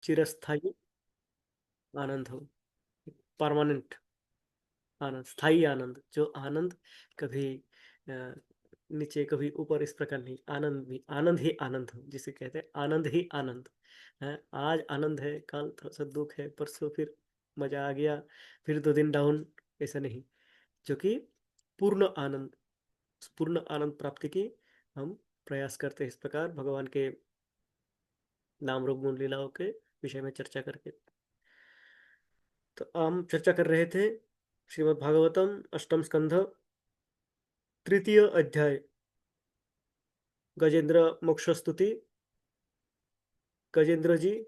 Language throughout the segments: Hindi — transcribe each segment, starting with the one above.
चिरस्थायी आनंद हो, परमानेंट आनंद, स्थायी आनंद, जो आनंद कभी अ, नीचे कभी ऊपर, इस प्रकार नहीं, आनंद भी आनंद ही आनंद हो, जिसे कहते हैं आनंद ही आनंद है। आज आनंद है, कल थोड़ा सा दुख है, परसों फिर मजा आ गया, फिर 2 दिन डाउन, ऐसा नहीं, जो कि पूर्ण आनंद, पूर्ण आनंद प्राप्ति की हम प्रयास करते हैं, इस प्रकार भगवान के नाम रूप गुण लीलाओं के विषय में चर्चा करके। तो हम चर्चा कर रहे थे श्रीमद् भागवतम अष्टम स्कंध तृतीय अध्याय, गजेंद्र मोक्ष स्तुति। गजेंद्र जी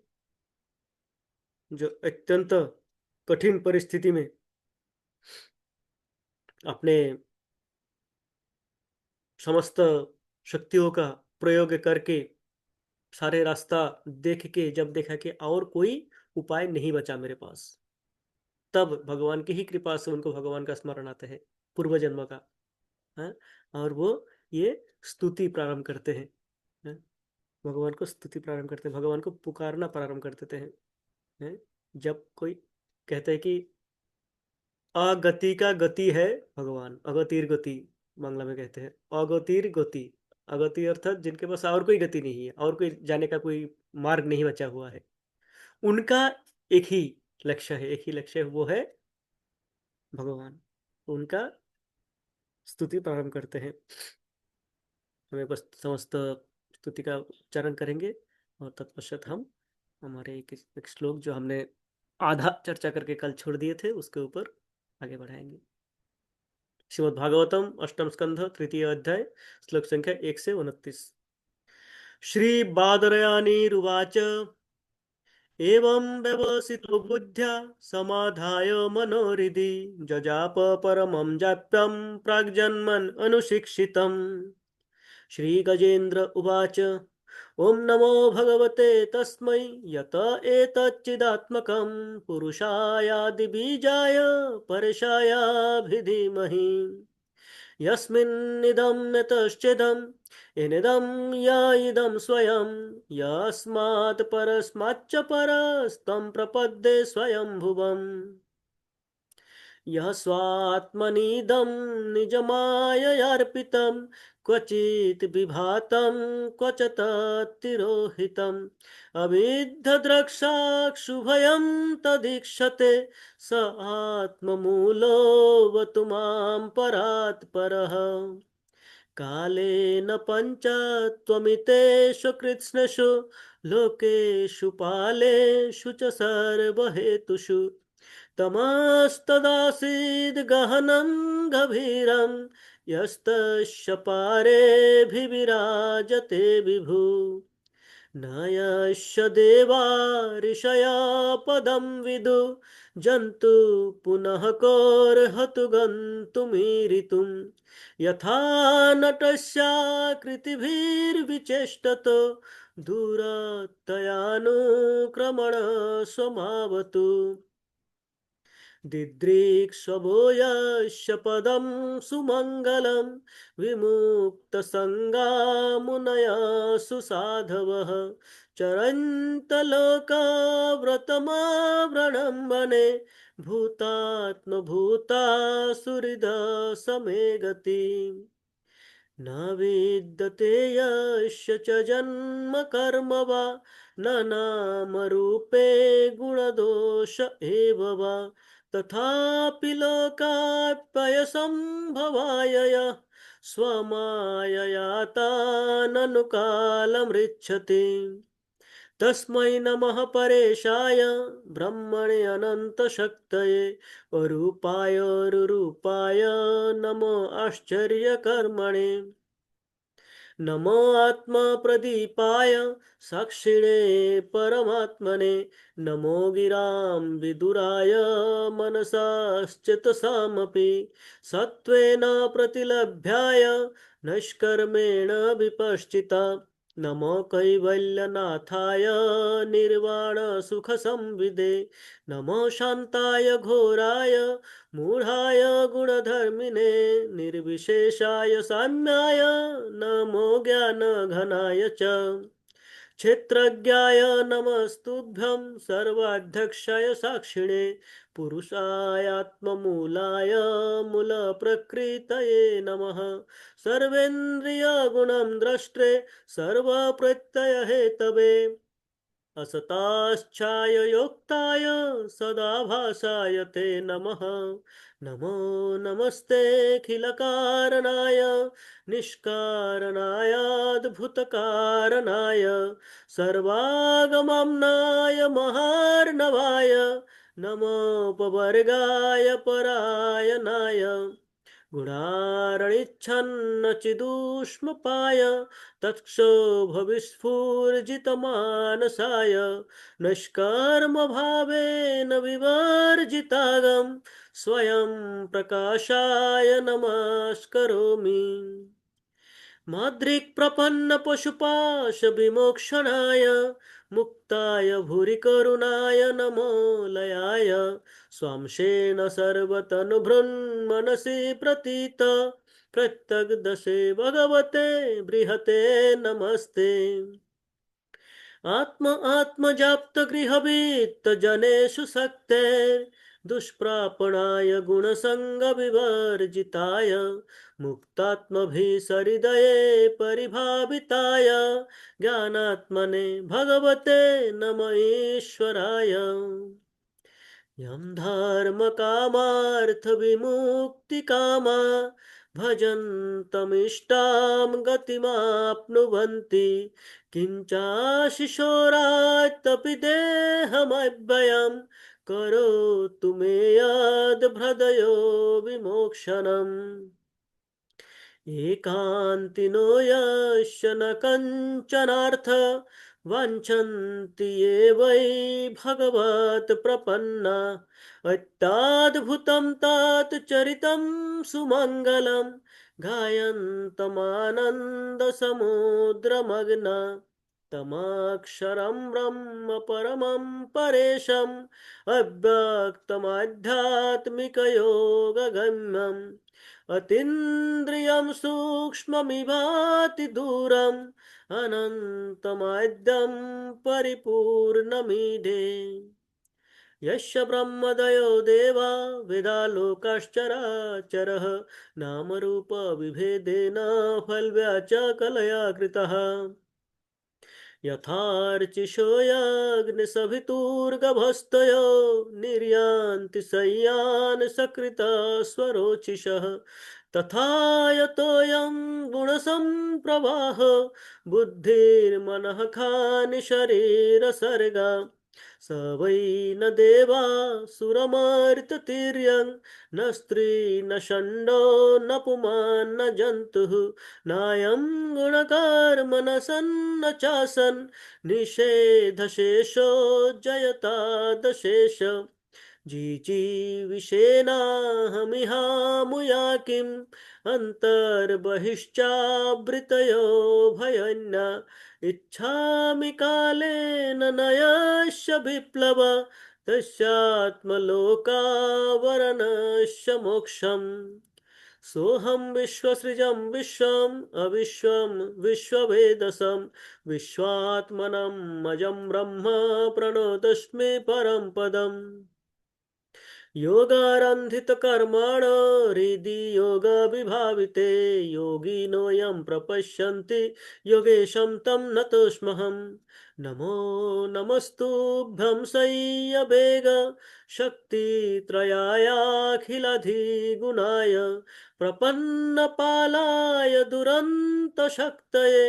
जो अत्यंत कठिन परिस्थिति में अपने समस्त शक्तियों का प्रयोग करके, सारे रास्ता देख के जब देखा कि और कोई उपाय नहीं बचा मेरे पास, तब भगवान की ही कृपा से उनको भगवान का स्मरण आता है, पूर्व जन्म का है, और वो ये स्तुति प्रारंभ करते हैं, है? भगवान को स्तुति प्रारंभ करते हैं, भगवान को पुकारना प्रारंभ कर देते हैं, है? जब कोई कहते हैं कि अगति का गति है भगवान, अगतिर गति बांग्ला में कहते हैं, अगतिर गति, अगति अर्थात जिनके पास और कोई गति नहीं है, और कोई जाने का कोई मार्ग नहीं बचा हुआ है, उनका एक ही लक्ष्य है, एक ही लक्ष्य है, वो है भगवान। उनका स्तुति प्रारंभ करते हैं। हमें बस समस्त स्तुति का उच्चारण करेंगे, और तत्पश्चात हम हमारे एक श्लोक जो हमने आधा चर्चा करके कल छोड़ दिए थे, उसके ऊपर आगे बढ़ाएंगे। श्रीमद् भागवतम अष्टम स्कंध तृतीय अध्याय, श्लोक संख्या 1 से 29। श्री बादरयानीरुवाच एवं व्यवसितो बुद्ध्या समाधाय मनोहृदि जजाप परमं जाप्यं प्राग्जन्मन् अनुशिक्षितम्। श्रीगजेन्द्र उवाच ॐ नमो भगवते तस्मै यत एतच्चिदात्मकं पुरुषायादिबीजाय परशायाभिधीमहि। यस्मिन्निदं यतश्चेदं येनेदं य इदं स्वयं यस्मात् परस्माच्च परस्तं प्रपद्ये स्वयंभुवम्। यः स्वात्मनीदं निजमाययार्पितं क्वचित् विभातं क्व च तत्तिरोहितम् अविद्धद्रक्षाक्षुभयं तदीक्षते स आत्ममूलोऽवतु मां परात् परः। कालेन पञ्चत्वमितेषु कृत्स्नेषु लोकेषु पालेषु च सर्वहेतुषु तमस्तदासीद् गहनं गभीरं यस्तस्य पारेऽभिविराजते विभु। न यस्य देवा ऋषया पदं विदु जन्तु पुनः कोऽर्हतु गन्तुमीरितुं। यथा नटस्याकृतिभिर्विचेष्टतो दूरतयानुक्रमण स्वमावतु। दिदृक्षवो यस्य पदं सुमङ्गलं विमुक्तसङ्गा मुनयः सुसाधवः चरन्तलोकाव्रतमावृणं वने भूतात्मभूता सुहृदा समे गतिम्। न विद्यते यस्य च जन्म कर्म वा न नामरूपे गुणदोष एव वा तथापि लोकाप्ययसम्भवाय यः स्वमायया ताननुकालमृच्छति। तस्मै नमः परेशाय ब्रह्मणे अनन्तशक्तये अरूपाय रुरूपाय नमो आश्चर्यकर्मणे। नमो आत्मा प्रदीपाय साक्षिणे परमात्मने। नमो गिरां विदुराय मनसाश्चेतसामपि सत्त्वेन प्रतिलभ्याय नैष्कर्मेण विपश्चिता। नमो कैवल्यनाथाय निर्वाणसुखसंविदे। नमो शान्ताय घोराय मूढाय गुणधर्मिणे निर्विशेषाय साम्याय नमो ज्ञानघनाय च क्षेत्रज्ञाय नमस्तुभ्यं सर्वाध्यक्षाय साक्षिणे पुरुषायात्ममूलाय मूलप्रकृतये नमः सर्वेन्द्रियगुणं द्रष्टे सर्वप्रत्ययहेतवे असताश्चाययोक्ताय सदाभासाय ते नमः नमो नमस्तेऽखिलकारणाय निष्कारणायाद्भुतकारणाय सर्वागमम्नाय महार्णवाय नमोपवर्गाय परायणाय गुणारणिच्छन्न चिदूष्मपाय तत्क्षोभविस्फूर्जितमानसाय निष्कर्मभावेन विवर्जितागं स्वयं प्रकाशाय नमस्करोमि माद्रिक्प्रपन्नपशुपाशविमोक्षणाय मुक्ताय भूरिकरुणाय नमो लयाय स्वांशेन सर्वतनुभृन्मनसि प्रतीत प्रत्यग्दशे भगवते बृहते नमस्ते आत्म आत्मजाप्तगृहवीत्तजनेषु सक्ते दुष्प्रापणाय गुणसङ्गविवर्जिताय मुक्तात्मभिसहृदये परिभाविताय ज्ञानात्मने भगवते नम ईश्वराय यं धर्मकामार्थविमुक्तिकामा भजन्तमीष्टां गतिमाप्नुवन्ति किञ्चाशिशोरात्तपि देहमव्ययं करोतु मे यद्भृदयो विमोक्षणम् एकान्तिनो यस्य न कञ्चनार्थ वाञ्छन्ति ये वै भगवत्प्रपन्ना अत्याद्भुतं तात चरितं सुमङ्गलं गायन्तमानन्दसमुद्रमग्ना तमक्षरं ब्रह्म परमं परेशम् अव्यक्तमाध्यात्मिकयोगगम्यम् अतीन्द्रियं सूक्ष्ममिवाति दूरम् अनन्तमाद्यं परिपूर्णमीढे यस्य ब्रह्मदयो देवा वेदालोकाश्चराचरः नामरूपविभेदेन फलव्याचकलया कृतः यथार्चिषोऽग्निसभितुर्गभस्तयो निर्यान्ति शय्यान् सकृतस्वरोचिषः तथा यतोऽयं गुणसम्प्रवाह बुद्धिर्मनः खानि शरीरसर्गा स वै न देवा सुरमर्त्यतिर्यं न स्त्री न षण्डो न पुमान् न जन्तुः नायं गुणकर्म न सन्न चासन् निषेधशेषो जयतादशेष जिजीविषेणाहमिहामुया किम् अन्तर्बहिश्चावृतयो भयन्ना इच्छामि कालेन नयस्य विप्लव तस्यात्मलोकावरणस्य मोक्षम् सोऽहं विश्वसृजं विश्वम् अविश्वं विश्ववेदसं विश्वात्मनं अजं ब्रह्म प्रणतोऽस्मि परं पदम् योगारन्धितकर्मण हृदि योगविभाविते योगिनो यं प्रपश्यन्ति योगेशं तं नतोऽस्म्यहम् नमो नमस्तुभ्यं शय्यवेग शक्तित्रयायाखिलाधिगुणाय प्रपन्नपालाय दुरन्तशक्तये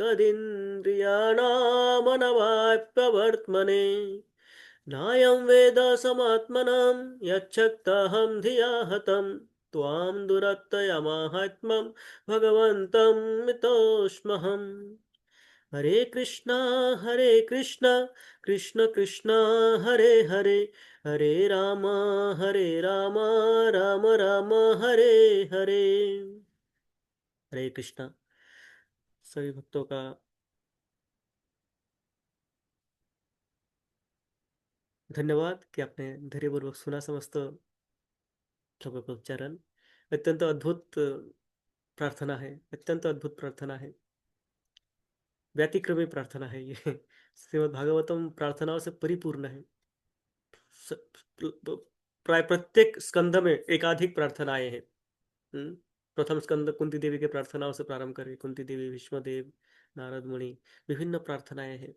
कदिन्द्रियाणामनवाप्यवर्त्मने नायं वेद समात्मनं यच्छक्तहं धिया हतं त्वां दुरत्ययमाहात्म्यं भगवन्तं मितोऽस्म्यहम् हरे कृष्णा कृष्ण कृष्ण हरे हरे हरे राम राम राम हरे हरे। हरे कृष्णा। सभी भक्तों का धन्यवाद कि आपने धैर्यपूर्वक सुना समस्त श्लोकों का उच्चारण। अत्यंत अद्भुत प्रार्थना है, अत्यंत अद्भुत प्रार्थना है। व्यतिक्रमी प्रार्थना है ये। श्रीमद् भागवतम प्रार्थनाओं से परिपूर्ण है। स- प्राय प्रत्येक स्कंद में एकाधिक प्रार्थनाएं हैं। हम्म, प्रथम स्कंद कुंती देवी के प्रार्थनाओं से प्रारंभ करें, कुंती देवी, भीष्मदेव, नारद मुनि, विभिन्न प्रार्थनाएं हैं।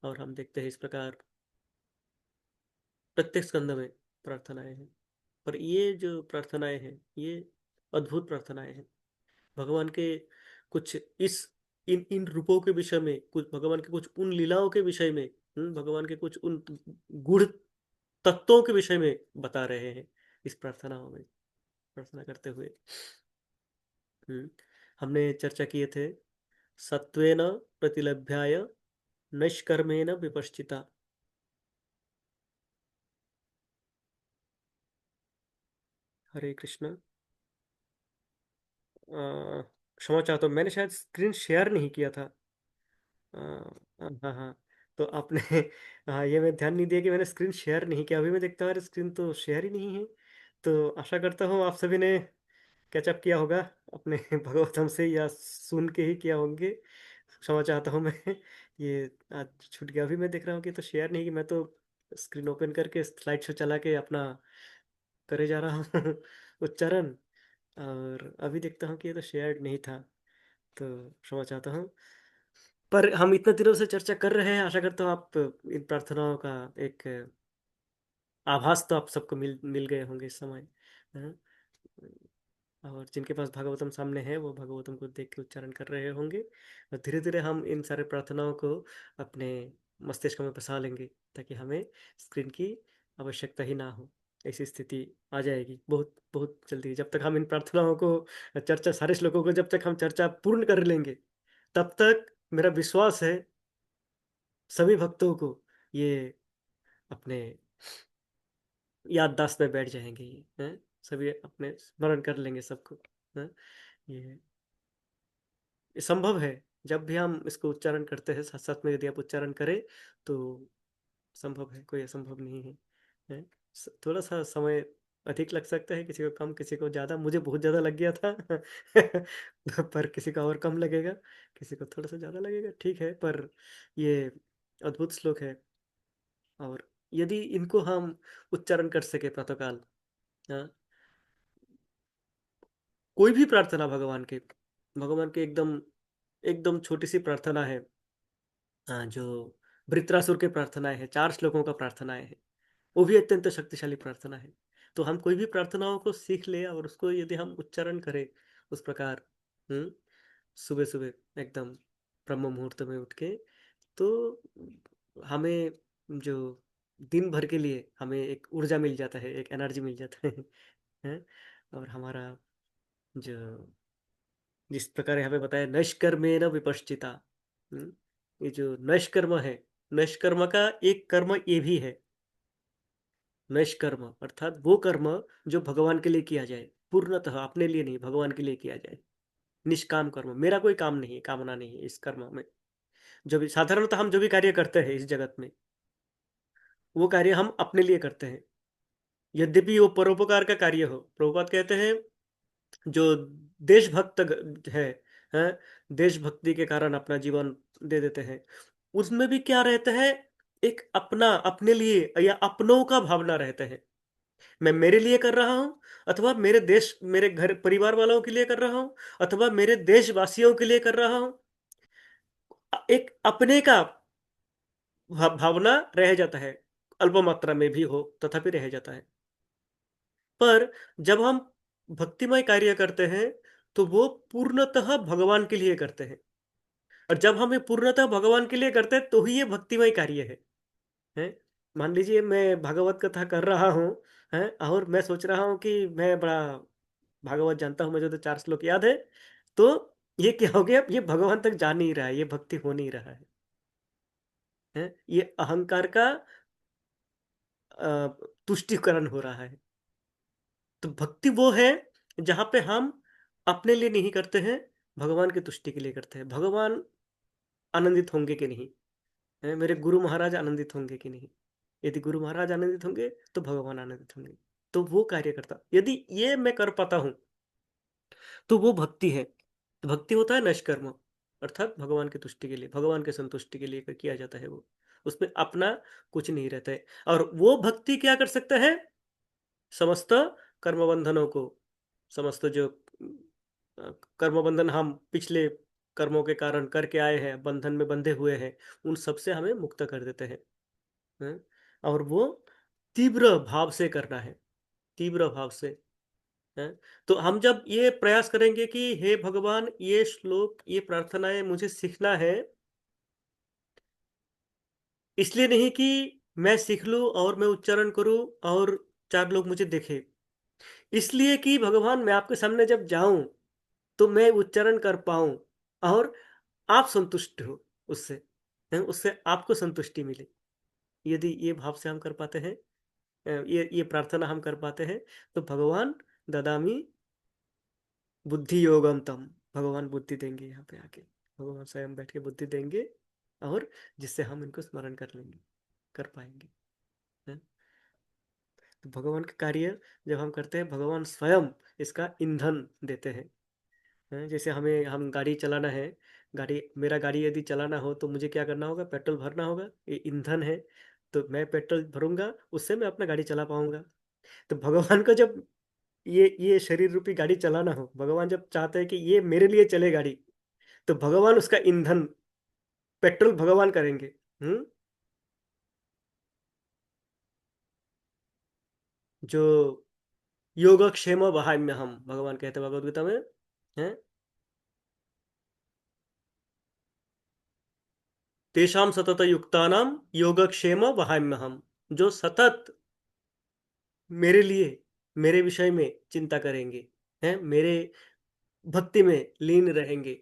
और हम देखते हैं इस प्रकार प्रत्येक स्कंद में प्रार्थनाएं हैं। पर ये जो प्रार्थनाएं हैं ये अद्भुत प्रार्थनाएं हैं। भगवान के कुछ इस इन इन रूपों के विषय में, कुछ भगवान के कुछ उन लीलाओं के विषय में, भगवान के कुछ उन गूढ़ तत्वों के विषय में बता रहे हैं इस प्रार्थनाओं में, प्रार्थना करते हुए। हम्म, हमने चर्चा किए थे सत्वेन प्रतिलभ्याय नैष्कर्मेण विपश्चिता। हरे कृष्ण। क्षमा चाहता हूँ, मैंने शायद स्क्रीन शेयर नहीं किया था। हाँ हाँ। तो आपने हाँ, ये मैं ध्यान नहीं दिया कि मैंने स्क्रीन शेयर नहीं किया। अभी मैं देखता हूँ अरे स्क्रीन तो शेयर ही नहीं है। तो आशा करता हूँ आप सभी ने कैचअप किया होगा अपने भगवतम से, या सुन के ही किया होंगे। क्षमा चाहता हूँ मैं। ये आज छूट गया। अभी मैं देख रहा हूँ कि तो शेयर नहीं, कि मैं तो स्क्रीन ओपन करके स्लाइड शो चला के अपना करे जा रहा हूँ उच्चारण। और अभी देखता हूँ कि ये तो शेयर नहीं था। तो क्षमा चाहता हूँ। पर हम इतने दिनों से चर्चा कर रहे हैं, आशा करता हूँ आप इन प्रार्थनाओं का एक आभास तो आप सबको मिल मिल गए होंगे इस समय। हाँ? और जिनके पास भागवतम सामने है वो भागवतम को देख के उच्चारण कर रहे होंगे। और धीरे धीरे हम इन सारे प्रार्थनाओं को अपने मस्तिष्क में बसा लेंगे, ताकि हमें स्क्रीन की आवश्यकता ही ना हो। ऐसी स्थिति आ जाएगी बहुत बहुत जल्दी, जब तक हम इन प्रार्थनाओं को चर्चा, सारे श्लोकों को जब तक हम चर्चा पूर्ण कर लेंगे, तब तक मेरा विश्वास है सभी भक्तों को ये अपने याददाश्त में बैठ जाएंगे। ये हैं, सभी अपने स्मरण कर लेंगे सबको। हैं, ये संभव है। जब भी हम इसको उच्चारण करते हैं, साथ साथ में यदि आप उच्चारण करें तो संभव है, कोई असंभव नहीं है। हैं? थोड़ा सा समय अधिक लग सकता है, किसी को कम, किसी को ज़्यादा। मुझे बहुत ज़्यादा लग गया था पर किसी का और कम लगेगा, किसी को थोड़ा सा ज़्यादा लगेगा, ठीक है। पर ये अद्भुत श्लोक है। और यदि इनको हम उच्चारण कर सके प्रातःकाल, हाँ, कोई भी प्रार्थना भगवान के एकदम एकदम छोटी सी प्रार्थना है। जो वृत्रासुर के प्रार्थनाएं है, 4 श्लोकों का प्रार्थनाएं है, वो भी अत्यंत शक्तिशाली प्रार्थना है। तो हम कोई भी प्रार्थनाओं को सीख ले और उसको यदि हम उच्चारण करें उस प्रकार, सुबह सुबह एकदम ब्रह्म मुहूर्त में उठ के, तो हमें जो दिन भर के लिए हमें एक ऊर्जा मिल जाता है, एक एनर्जी मिल जाता है। हैं? और हमारा जो, जिस प्रकार यहाँ पे बताया नष्कर्मेण विपश्चिता, ये जो नष्कर्म है, नष्कर्म का एक कर्म ये भी है। नष्कर्म अर्थात वो कर्म जो भगवान के लिए किया जाए, पूर्णतः अपने लिए नहीं, भगवान के लिए किया जाए। निष्काम कर्म, मेरा कोई काम नहीं है, कामना नहीं है इस कर्म में। जो भी साधारणतः हम जो भी कार्य करते हैं इस जगत में, वो कार्य हम अपने लिए करते हैं, यद्यपि वो परोपकार का कार्य हो। प्रभुपाद कहते हैं जो देशभक्त है, हैं, देशभक्ति के कारण अपना जीवन दे देते हैं, उसमें भी क्या रहता है, एक अपना, अपने लिए या अपनों का भावना रहता है। मैं मेरे लिए कर रहा हूँ, अथवा मेरे देश, मेरे घर परिवार वालों के लिए कर रहा हूँ, अथवा मेरे देशवासियों के लिए कर रहा हूँ। एक अपने का भावना रह जाता है, अल्प मात्रा में भी हो तथापि रह जाता है। पर जब हम भक्तिमय कार्य करते हैं तो वो पूर्णतः भगवान के लिए करते हैं। और जब हम ये पूर्णतः भगवान के लिए करते हैं तो ही ये भक्तिमय कार्य है। हैं? मान लीजिए मैं भागवत कथा कर रहा हूँ, हैं, और मैं सोच रहा हूँ कि मैं बड़ा भागवत जानता हूँ, मुझे तो 4 श्लोक याद है। तो ये क्या हो गया, ये भगवान तक जा नहीं रहा है, ये भक्ति हो नहीं रहा है। हैं? ये अहंकार का तुष्टिकरण हो रहा है। तो भक्ति वो है जहां पे हम अपने लिए नहीं करते हैं, भगवान की तुष्टि के लिए करते हैं। भगवान आनंदित होंगे कि नहीं, हैं? मेरे गुरु महाराज आनंदित होंगे कि नहीं। यदि गुरु महाराज आनंदित होंगे तो भगवान आनंदित होंगे। तो वो कार्य करता, यदि ये मैं कर पाता हूं तो वो भक्ति है। तो भक्ति होता है नष्कर्म। अर्थात भगवान की तुष्टि के लिए, भगवान के संतुष्टि के लिए किया जाता है वो। उसमें अपना कुछ नहीं रहता है। और वो भक्ति क्या कर सकता है? समस्त कर्म बंधनों को, समस्त जो कर्म बंधन हम पिछले कर्मों के कारण करके आए हैं, बंधन में बंधे हुए हैं, उन सब से हमें मुक्त कर देते हैं। हैं? और वो तीव्र भाव से करना है, तीव्र भाव से। हैं? तो हम जब ये प्रयास करेंगे कि हे भगवान, ये श्लोक, ये प्रार्थनाएं मुझे सीखना है, इसलिए नहीं कि मैं सीख लूं और मैं उच्चारण करूं और चार लोग मुझे देखें, इसलिए कि भगवान मैं आपके सामने जब जाऊं तो मैं उच्चारण कर पाऊं और आप संतुष्ट हो उससे, उससे आपको संतुष्टि मिले। यदि ये भाव से हम कर पाते हैं, ये प्रार्थना हम कर पाते हैं, तो भगवान ददामी बुद्धि योगम तम, भगवान बुद्धि देंगे यहाँ पे आके, भगवान स्वयं बैठ के बुद्धि देंगे, और जिससे हम इनको स्मरण कर लेंगे, कर पाएंगे। है? तो भगवान का कार्य जब हम करते हैं, भगवान स्वयं इसका ईंधन देते हैं। जैसे हमें, हम गाड़ी चलाना है, गाड़ी, मेरा गाड़ी यदि चलाना हो तो मुझे क्या करना होगा? पेट्रोल भरना होगा, ये ईंधन है। तो मैं पेट्रोल भरूंगा, उससे मैं अपना गाड़ी चला पाऊंगा। तो भगवान को जब ये शरीर रूपी गाड़ी चलाना हो, भगवान जब चाहते हैं कि ये मेरे लिए चले गाड़ी, तो भगवान उसका ईंधन, पेट्रोल भगवान करेंगे। हम्म। जो योगक्षेम वहाम्य हम, भगवान कहते हैं भगवद गीता में, है तेषाम सतत युक्तानाम योगक्षेम वहाम्य हम, जो सतत मेरे लिए, मेरे विषय में चिंता करेंगे, हैं, मेरे भक्ति में लीन रहेंगे,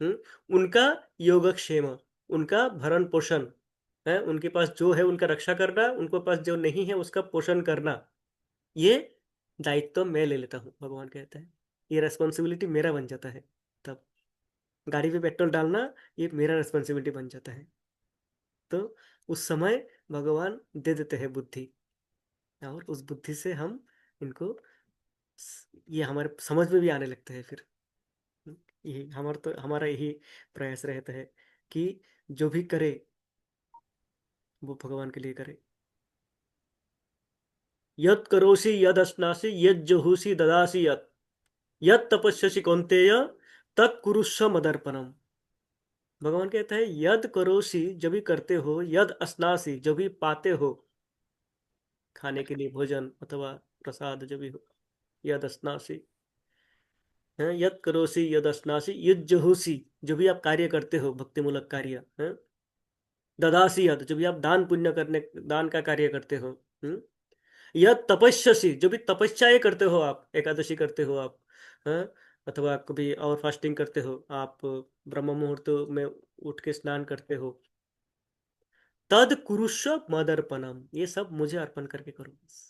उनका योगक्षेम, उनका भरण पोषण है, उनके पास जो है उनका रक्षा करना, उनके पास जो नहीं है उसका पोषण करना, ये दायित्व मैं ले लेता हूँ, भगवान कहता है। ये रेस्पॉन्सिबिलिटी मेरा बन जाता है। तब गाड़ी पे पेट्रोल डालना, ये मेरा रेस्पॉन्सिबिलिटी बन जाता है। तो उस समय भगवान दे देते हैं बुद्धि, और उस बुद्धि से हम इनको, ये हमारे समझ में भी आने लगता है फिर। यही हमारा, तो हमारा यही प्रयास रहता है कि जो भी करे वो भगवान के लिए करे। यत करोसि यद अश्नासि यद जुहूसि ददासि यत, यत तपस्यसि कौन्तेय तत् कुरुष्व मदर्पणम। भगवान कहता है यद करोसि, जो भी करते हो, यद अश्नासि, जो भी पाते हो, खाने के लिए भोजन अथवा प्रसाद जो भी हो, यद अश्नासि, है, यद करोसि यद अश्नासि यद जुहूसि, जो भी आप कार्य करते हो, भक्तिमूलक कार्य है, ददासी यद, जो भी आप दान पुण्य करने, दान का कार्य करते हो, यद तपस्यसि, जो भी तपस्याएं करते हो, आप एकादशी करते हो आप, हाँ, अथवा कभी और फास्टिंग करते हो आप, ब्रह्म मुहूर्त में उठ के स्नान करते हो, तद कुरुष्व मदर्पणम, ये सब मुझे अर्पण करके करो बस।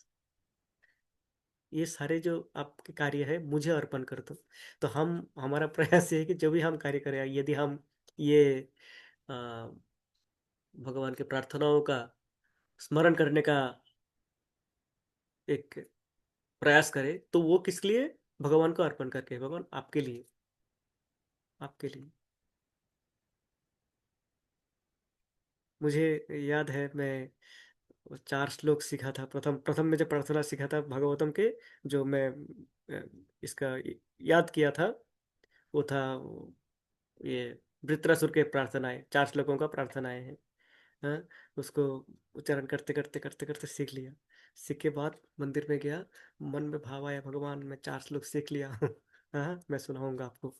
ये सारे जो आपके कार्य है मुझे अर्पण कर दो। तो हम, हमारा प्रयास ये है कि जो भी हम कार्य करें, यदि हम ये अ, भगवान की प्रार्थनाओं का स्मरण करने का एक प्रयास करें, तो वो किस लिए? भगवान को अर्पण करके, भगवान आपके लिए, आपके लिए। मुझे याद है, मैं वो चार श्लोक सीखा था, प्रथम प्रथम में जब प्रार्थना सीखा था भागवतम के, जो मैं इसका याद किया था, वो था ये वृत्रासुर के प्रार्थनाएं, चार श्लोकों का प्रार्थनाएं हैं। हाँ, उसको उच्चारण करते करते करते करते सीख लिया। सीख के बाद मंदिर में गया, मन में भाव आया, भगवान मैं चार श्लोक सीख लिया हूँ, हाँ मैं सुनाऊंगा आपको।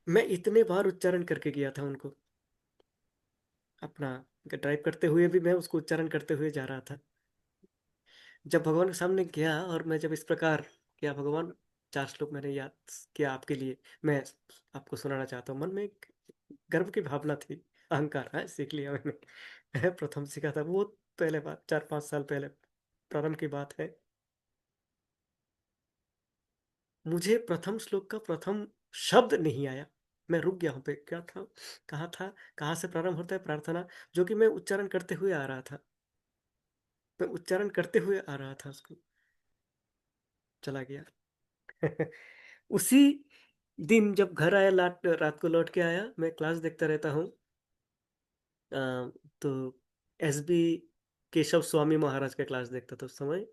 मैं इतने बार उच्चारण करके गया था उनको, अपना ड्राइव करते हुए भी मैं उसको उच्चारण करते हुए जा रहा था। जब भगवान के सामने गया और मैं जब इस प्रकार किया, भगवान चार श्लोक मैंने याद किया आपके लिए, मैं आपको सुनाना चाहता हूँ, मन में एक गर्व की भावना थी, अहंकार है, सीख लिया मैंने। प्रथम सीखा था वो, पहले बात 4-5 साल पहले, प्रारंभ की बात है। मुझे प्रथम श्लोक का प्रथम शब्द नहीं आया, मैं रुक गया हूँ पे, क्या था, कहाँ था, कहाँ से प्रारंभ होता है प्रार्थना, जो कि मैं उच्चारण करते हुए आ रहा था, मैं उच्चारण करते हुए आ रहा था, उसको चला गया। उसी दिन जब घर आया, रात को लौट के आया, मैं क्लास देखता रहता हूँ। अ, तो एसबी केशव स्वामी महाराज का क्लास देखता था उस समय।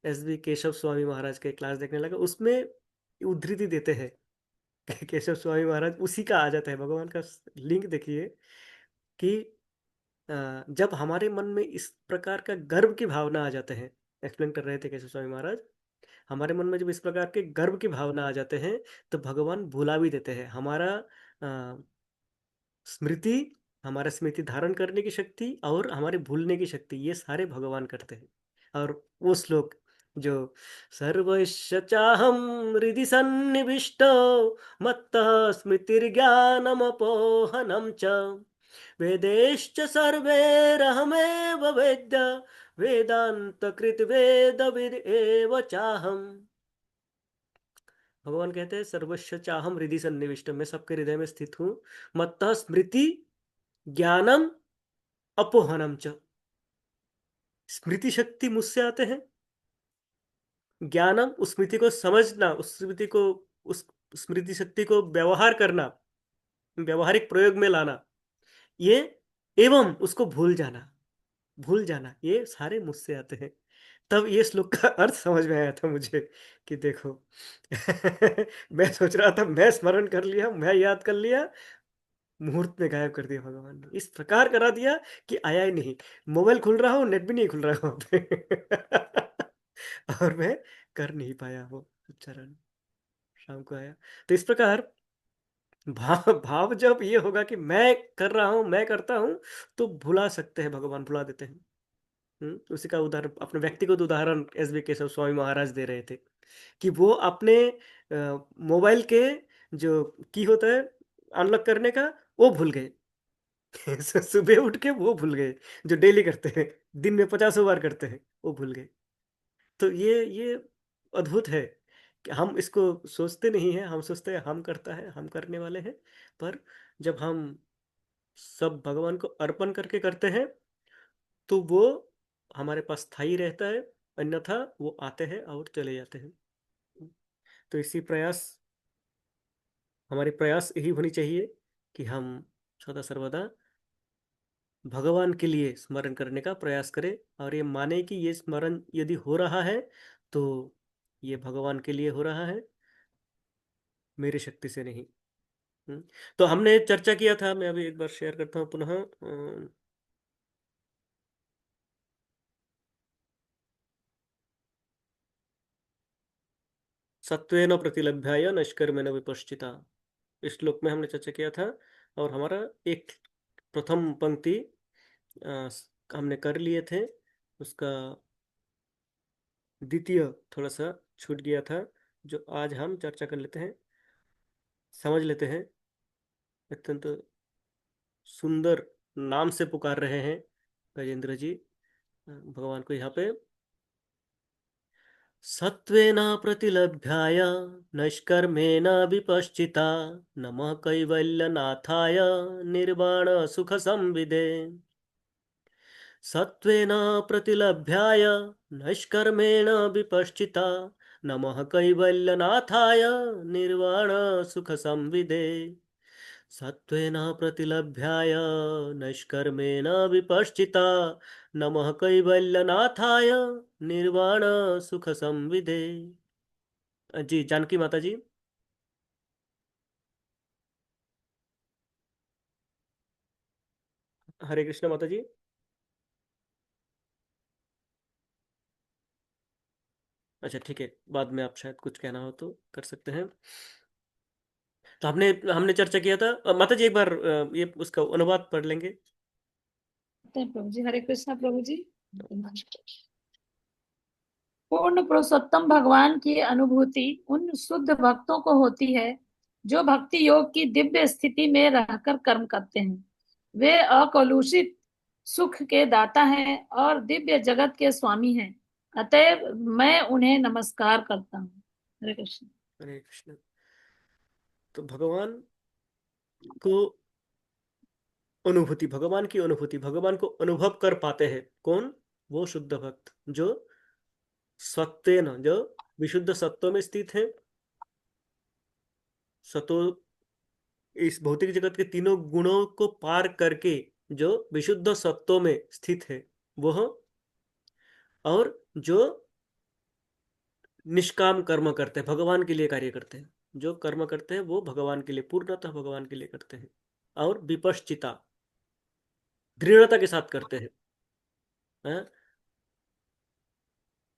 एसबी केशव स्वामी महाराज के क्लास देखने लगा, उसमें उद्धृति देते हैं। केशव स्वामी महाराज उसी का आ जाता है, भगवान का लिंक देखिए कि जब हमारे मन में इस प्रकार का गर्व की भावना आ जाते हैं, एक्सप्लेन कर रहे थे केशव स्वामी महाराज, हमारे मन में जब इस प्रकार के गर्व की भावना आ जाते हैं, तो भगवान भुला भी देते हैं। हमारा अ, स्मृति, हमारा स्मृति धारण करने की शक्ति और हमारे भूलने की शक्ति, ये सारे भगवान करते हैं। और वो श्लोक जो सर्वस्य चाहम हृदि सन्निविष्टो मत्तः स्मृतिर्ज्ञानमपोहनं च वेदैश्च सर्वैरहमेव वेद्य वेदान्तकृत वेदविद् एव चाहम्। भगवान कहते हैं सर्वस्य चाहम हृदि सन्निविष्ट, मैं सबके हृदय में स्थित हूँ। मत्तः स्मृति ज्ञानम अपोहनम च, स्मृति शक्ति मुझसे आते हैं। ज्ञानम, उस स्मृति को समझना, उस स्मृति को, उस स्मृति शक्ति को व्यवहार करना, व्यवहारिक प्रयोग में लाना, ये, एवं उसको भूल जाना, भूल जाना, ये सारे मुझसे आते हैं। तब ये श्लोक का अर्थ समझ में आया था मुझे कि देखो मैं सोच रहा था मैं स्मरण कर लिया, मैं याद कर लिया, मुहूर्त में गायब कर दिया भगवान ने, इस प्रकार करा दिया कि आया ही नहीं। मोबाइल खुल रहा हो, नेट भी नहीं खुल रहा हो वहाँ पे और मैं कर नहीं पाया वो उच्चारण। शाम को आया। तो इस प्रकार भाव भाव जब ये होगा कि मैं कर रहा हूँ, मैं करता हूँ, तो भुला सकते हैं, भगवान भुला देते हैं। उसी का उदाहरण, अपने व्यक्तिगत उदाहरण एस बी केशव स्वामी महाराज दे रहे थे कि वो अपने मोबाइल के जो की होता है अनलॉक करने का, वो भूल गए। सुबह उठ के वो भूल गए, जो डेली करते हैं, दिन में 50 बार करते हैं, वो भूल गए। तो ये अद्भुत है कि हम इसको सोचते नहीं हैं, हम सोचते हैं हम करता है, हम करने वाले हैं। पर जब हम सब भगवान को अर्पण करके करते हैं, तो वो हमारे पास स्थायी रहता है, अन्यथा वो आते हैं और चले जाते हैं। तो इसी प्रयास, हमारे प्रयास यही होनी चाहिए कि हम सदा सर्वदा भगवान के लिए स्मरण करने का प्रयास करें, और ये माने कि ये स्मरण यदि हो रहा है, तो ये भगवान के लिए हो रहा है, मेरी शक्ति से नहीं। हम्म। तो हमने चर्चा किया था, मैं अभी एक बार शेयर करता हूँ पुनः। सत्वेन प्रतिलभ्याय नष्कर्मेण विपश्चिता, इस श्लोक में हमने चर्चा किया था। और हमारा एक प्रथम पंक्ति अ, हमने कर लिए थे, उसका द्वितीय थोड़ा सा छूट गया था, जो आज हम चर्चा कर लेते हैं, समझ लेते हैं। अत्यंत सुंदर नाम से पुकार रहे हैं गजेंद्र जी भगवान को यहाँ पे। सत्वेन प्रतिलभ्याय नैष्कर्मेण विपश्चिता नमः कैवल्यनाथाय निर्वाण सुख संविदे। सत्वेन प्रतिलभ्याय नैष्कर्मेण विपश्चिता नमः कैवल्यनाथाय निर्वाण सुख संविदे। सत्वेन प्रतिलभ्याय नैष्कर्मेण विपश्चिता नमः कैवल्यनाथाय निर्वाण सुख संविदे। जी जानकी माता जी। हरे कृष्ण माता जी। अच्छा ठीक है, बाद में आप शायद कुछ कहना हो तो कर सकते हैं। तो हमने हमने चर्चा किया था, माता जी एक बार ये उसका अनुवाद पढ़ लेंगे। प्रभु जी, हरे कृष्णा प्रभु जी। पूर्ण पुरुषोत्तम भगवान की अनुभूति उन शुद्ध भक्तों को होती है जो भक्ति योग की दिव्य स्थिति में रहकर कर्म करते हैं। वे अकलुषित सुख के दाता हैं और दिव्य जगत के स्वामी हैं। अतएव मैं उन्हें नमस्कार करता हूँ। हरे कृष्ण। हरे कृष्ण। तो भगवान को अनुभूति, भगवान की अनुभूति, भगवान को अनुभव कर पाते हैं कौन? वो शुद्ध भक्त जो सत्वेन, जो विशुद्ध सत्व में स्थित है, सतो इस भौतिक जगत के तीनों गुणों को पार करके जो विशुद्ध सत्व में स्थित है वह, और जो निष्काम कर्म करते हैं, भगवान के लिए कार्य करते हैं, जो कर्म करते हैं वो भगवान के लिए, पूर्णतः भगवान के लिए करते हैं, और विपश्चिता, दृढ़ता के साथ करते हैं, हैं?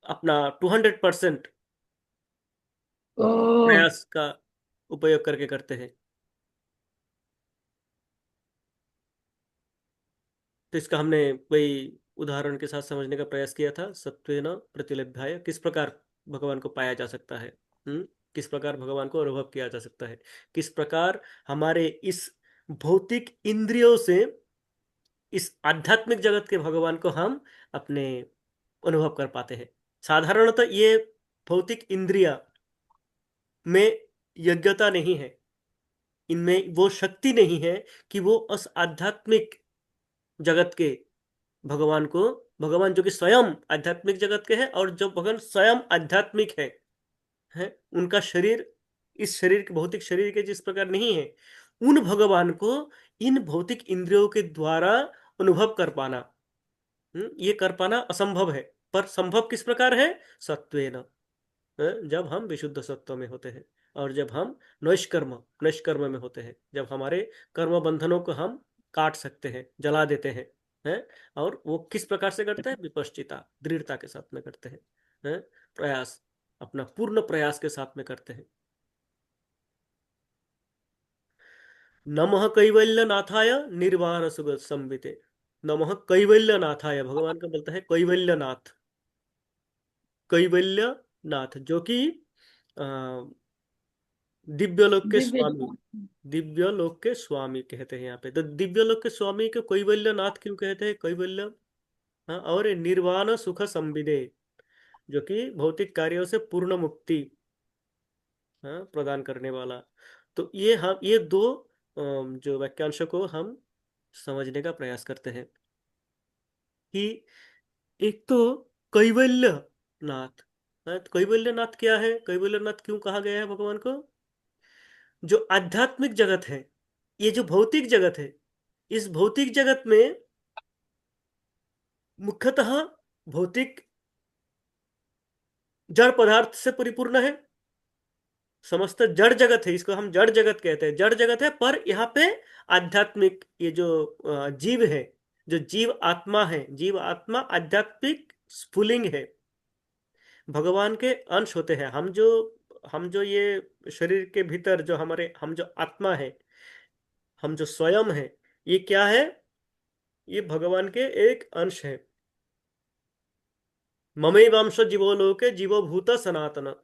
अपना 200% ओ। प्रयास का उपयोग करके करते हैं। तो इसका हमने कोई उदाहरण के साथ समझने का प्रयास किया था, सत्वेन प्रतिलभ्याय, किस प्रकार भगवान को पाया जा सकता है। किस प्रकार भगवान को अनुभव किया जा सकता है, किस प्रकार हमारे इस भौतिक इंद्रियों से इस आध्यात्मिक जगत के भगवान को हम अपने अनुभव कर पाते हैं। साधारणतः ये भौतिक इंद्रिया में यज्ञता नहीं है, इनमें वो शक्ति नहीं है कि वो उस आध्यात्मिक जगत के भगवान को, भगवान जो कि स्वयं आध्यात्मिक जगत के हैं और जो भगवान स्वयं आध्यात्मिक है, उनका शरीर इस शरीर के, भौतिक शरीर के जिस प्रकार नहीं है, उन भगवान को इन भौतिक इंद्रियों के द्वारा अनुभव कर पाना, ये कर पाना असंभव है। पर संभव किस प्रकार है? सत्वेन, जब हम विशुद्ध सत्व में होते हैं, और जब हम नैष्कर्म नैष्कर्म में होते हैं, जब हमारे कर्म बंधनों को हम काट सकते हैं, जला देते हैं। और वो किस प्रकार से करते हैं? विपश्चिता, दृढ़ता के साथ में करते हैं, प्रयास, अपना पूर्ण प्रयास के साथ में करते हैं। नमः कैवल्यनाथाय निर्वाण सुख संविते। नमः कैवल्यनाथाय, भगवान का बोलता है कैवल्यनाथ, कैवल्यनाथ जो कि अ, दिव्यलोक के दिव्य स्वामी, दिव्यलोक के स्वामी कहते हैं यहाँ पे। तो दिव्यलोक के स्वामी को कैवल्यनाथ क्यों कहते हैं? कैवल्य, हाँ, और निर्वाण सुख संविदे, जो कि भौतिक कार्यों से पूर्ण मुक्ति, हाँ, प्रदान करने वाला। तो ये हम ये दो जो वाक्यांशों को हम समझने का प्रयास करते हैं कि एक तो कैवल्य नाथ, हाँ, तो कैवल्य नाथ क्या है? कैवल्य नाथ क्यों कहा गया है भगवान को? जो आध्यात्मिक जगत है, ये जो भौतिक जगत है, इस भौतिक जगत में मुख्यतः भौतिक जड़ पदार्थ से परिपूर्ण है। समस्त जड़ जगत है, इसको हम जड़ जगत कहते हैं, जड़ जगत है। पर यहाँ पे आध्यात्मिक, ये जो जीव है, जो जीव आत्मा है, जीव आत्मा आध्यात्मिक स्फुलिंग है, भगवान के अंश होते हैं। हम जो ये शरीर के भीतर जो हमारे, हम जो आत्मा है, हम जो स्वयं है, ये क्या है? ये भगवान के एक अंश है। ममैवांश जीवो लोके जीवो भूत सनातन,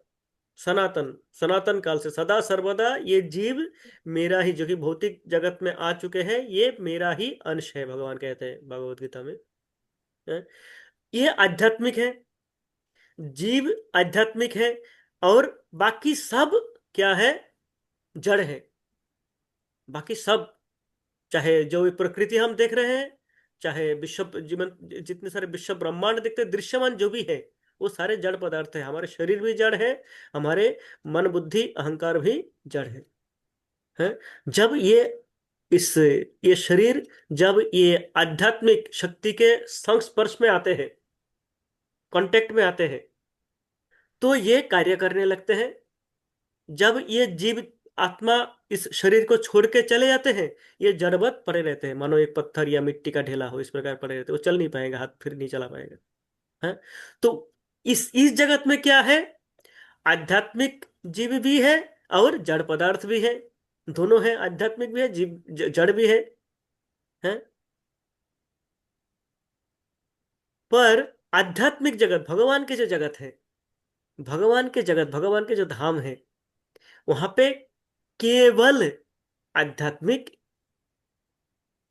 सनातन, सनातन काल से सदा सर्वदा ये जीव मेरा ही, जो कि भौतिक जगत में आ चुके हैं, ये मेरा ही अंश है, भगवान कहते हैं भगवत गीता में। हैं? ये आध्यात्मिक है, जीव आध्यात्मिक है, और बाकी सब क्या है? जड़ है। बाकी सब, चाहे जो प्रकृति हम देख रहे हैं, चाहे विश्व जीवन, जितने सारे विश्व ब्रह्मांड देखते हैं, दृश्यमान जो भी है, वो सारे जड़ पदार्थ है। हमारे शरीर भी जड़ है, हमारे मन बुद्धि अहंकार भी जड़ है। जब ये शरीर, जब ये आध्यात्मिक शक्ति के संस्पर्श में आते हैं, कांटेक्ट में आते हैं, तो ये कार्य करने लगते हैं। जब ये जीव आत्मा इस शरीर को छोड़ के चले जाते हैं, ये जड़वत पड़े रहते हैं, मानो एक पत्थर या मिट्टी का ढेला हो, इस प्रकार पड़े रहते हैं। वो चल नहीं पाएगा, हाथ फिर नहीं चला पाएगा, है। तो इस जगत में क्या है? आध्यात्मिक जीव भी है और जड़ पदार्थ भी है, दोनों है, आध्यात्मिक भी है, जीव जड़ भी है। पर आध्यात्मिक जगत, भगवान के जो जगत है, भगवान के जगत, भगवान के जो धाम है, वहां पे केवल आध्यात्मिक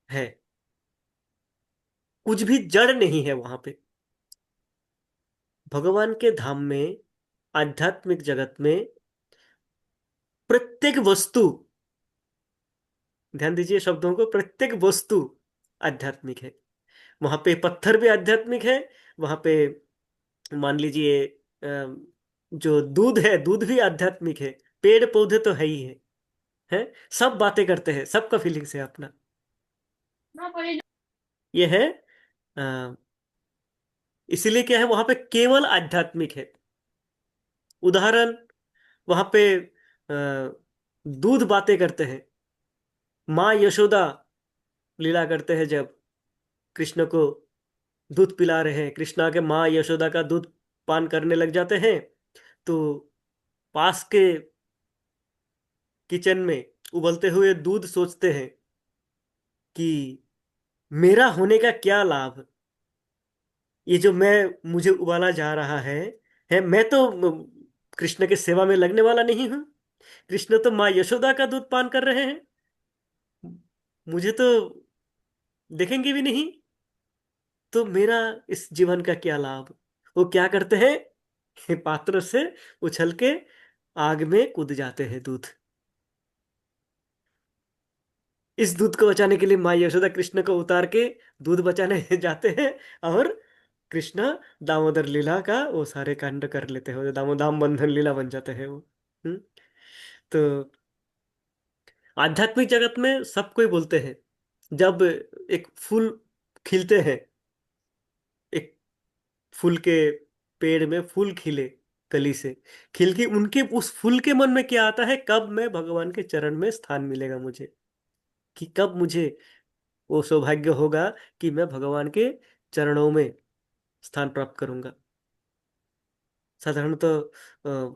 है, कुछ भी जड़ नहीं है वहां पे। भगवान के धाम में, आध्यात्मिक जगत में, प्रत्येक वस्तु, ध्यान दीजिए शब्दों को, प्रत्येक वस्तु आध्यात्मिक है। वहां पे पत्थर भी आध्यात्मिक है, वहां पे मान लीजिए जो दूध है, दूध भी आध्यात्मिक है, पेड़ पौधे तो है ही है, हैं, सब बातें करते हैं, सबका फीलिंग्स है अपना। हाँ वही। ये है अ, इसीलिए क्या है, वहां पे केवल आध्यात्मिक है। उदाहरण, वहां पे दूध बातें करते हैं। माँ यशोदा लीला करते हैं, जब कृष्ण को दूध पिला रहे हैं, कृष्णा के माँ यशोदा का दूध पान करने लग जाते हैं, तो पास के किचन में उबलते हुए दूध सोचते हैं कि मेरा होने का क्या लाभ, ये जो मुझे उबाला जा रहा है मैं तो कृष्ण के सेवा में लगने वाला नहीं हूँ। कृष्ण तो माँ यशोदा का दूध पान कर रहे हैं, मुझे तो देखेंगे भी नहीं, तो मेरा इस जीवन का क्या लाभ। वो क्या करते हैं, पात्र से उछल के आग में कूद जाते हैं दूध। इस दूध को बचाने के लिए माँ यशोदा कृष्ण को उतार के दूध बचाने जाते हैं, और कृष्ण दामोदर लीला का वो सारे कांड कर लेते हैं, दामोदाम बंधन लीला बन जाते हैं वो। हम्म। तो आध्यात्मिक जगत में सब कोई बोलते हैं, जब एक फूल खिलते हैं, एक फूल के पेड़ में फूल खिले, कली से खिल के, उनके उस फूल के मन में क्या आता है, कब मैं भगवान के चरण में स्थान मिलेगा मुझे, कि कब मुझे वो सौभाग्य होगा कि मैं भगवान के चरणों में स्थान प्राप्त करूंगा। साधारणतः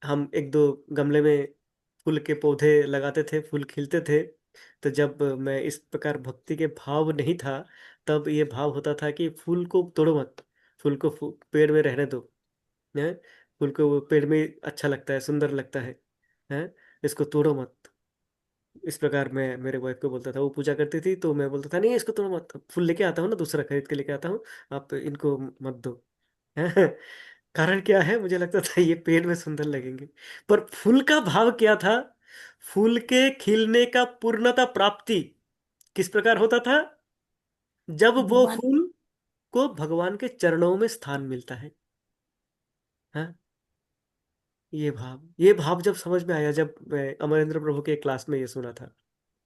हम एक दो गमले में फूल के पौधे लगाते थे, फूल खिलते थे, तो जब मैं इस प्रकार भक्ति के भाव नहीं था, तब ये भाव होता था कि फूल को तोड़ो मत, फूल को पेड़ में रहने दो, हैं, फूल को वो पेड़ में अच्छा लगता है, सुंदर लगता है, हैं, इसको तोड़ो मत। इस प्रकार मैं मेरे वाइफ को बोलता था, वो पूजा करती थी तो मैं बोलता था नहीं इसको तोड़ो मत, फूल लेके आता हूँ ना, दूसरा खरीद के लेके आता हूँ, आप इनको मत दो। कारण क्या है, मुझे लगता था ये पेड़ में सुंदर लगेंगे, पर फूल का भाव क्या था, फूल के खिलने का पूर्णता प्राप्ति किस प्रकार होता था, जब वो भगवान। फूल को भगवान के चरणों में स्थान मिलता है। हाँ, ये भाव जब समझ में आया, जब मैं अमरेंद्र प्रभु के क्लास में ये सुना था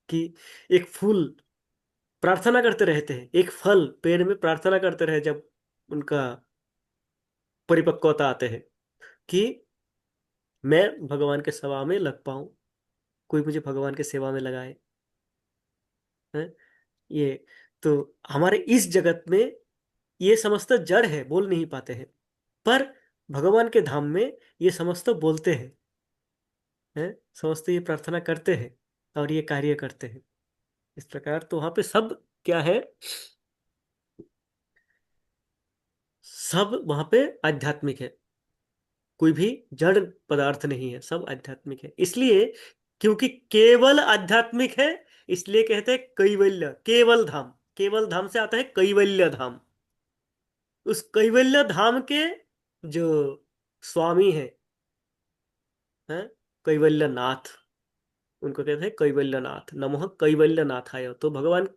कि एक फूल प्रार्थना करते रहते हैं, एक फल पेड़ में प्रार्थना करते रहे, जब उनका परिपक्वता आते हैं, कि मैं भगवान के सेवा में लग पाऊं, कोई मुझे भगवान के सेवा में लगाए। हैं? ये तो हमारे इस जगत में ये समस्त जड़ है, बोल नहीं पाते हैं, पर भगवान के धाम में ये समस्त बोलते हैं, समस्त ये प्रार्थना करते हैं और ये कार्य करते हैं। इस प्रकार तो वहां पे सब क्या है, सब वहां पे आध्यात्मिक है, कोई भी जड़ पदार्थ नहीं है, सब आध्यात्मिक है। इसलिए क्योंकि केवल आध्यात्मिक है, इसलिए कहते हैं कैवल्य, केवल धाम, केवल धाम से आता है कैवल्य धाम। उस कैवल्य धाम के जो स्वामी हैं, कैवल्य नाथ, उनको कहते हैं कैवल्य नाथ, नमः कैवल्य नाथाय। तो भगवान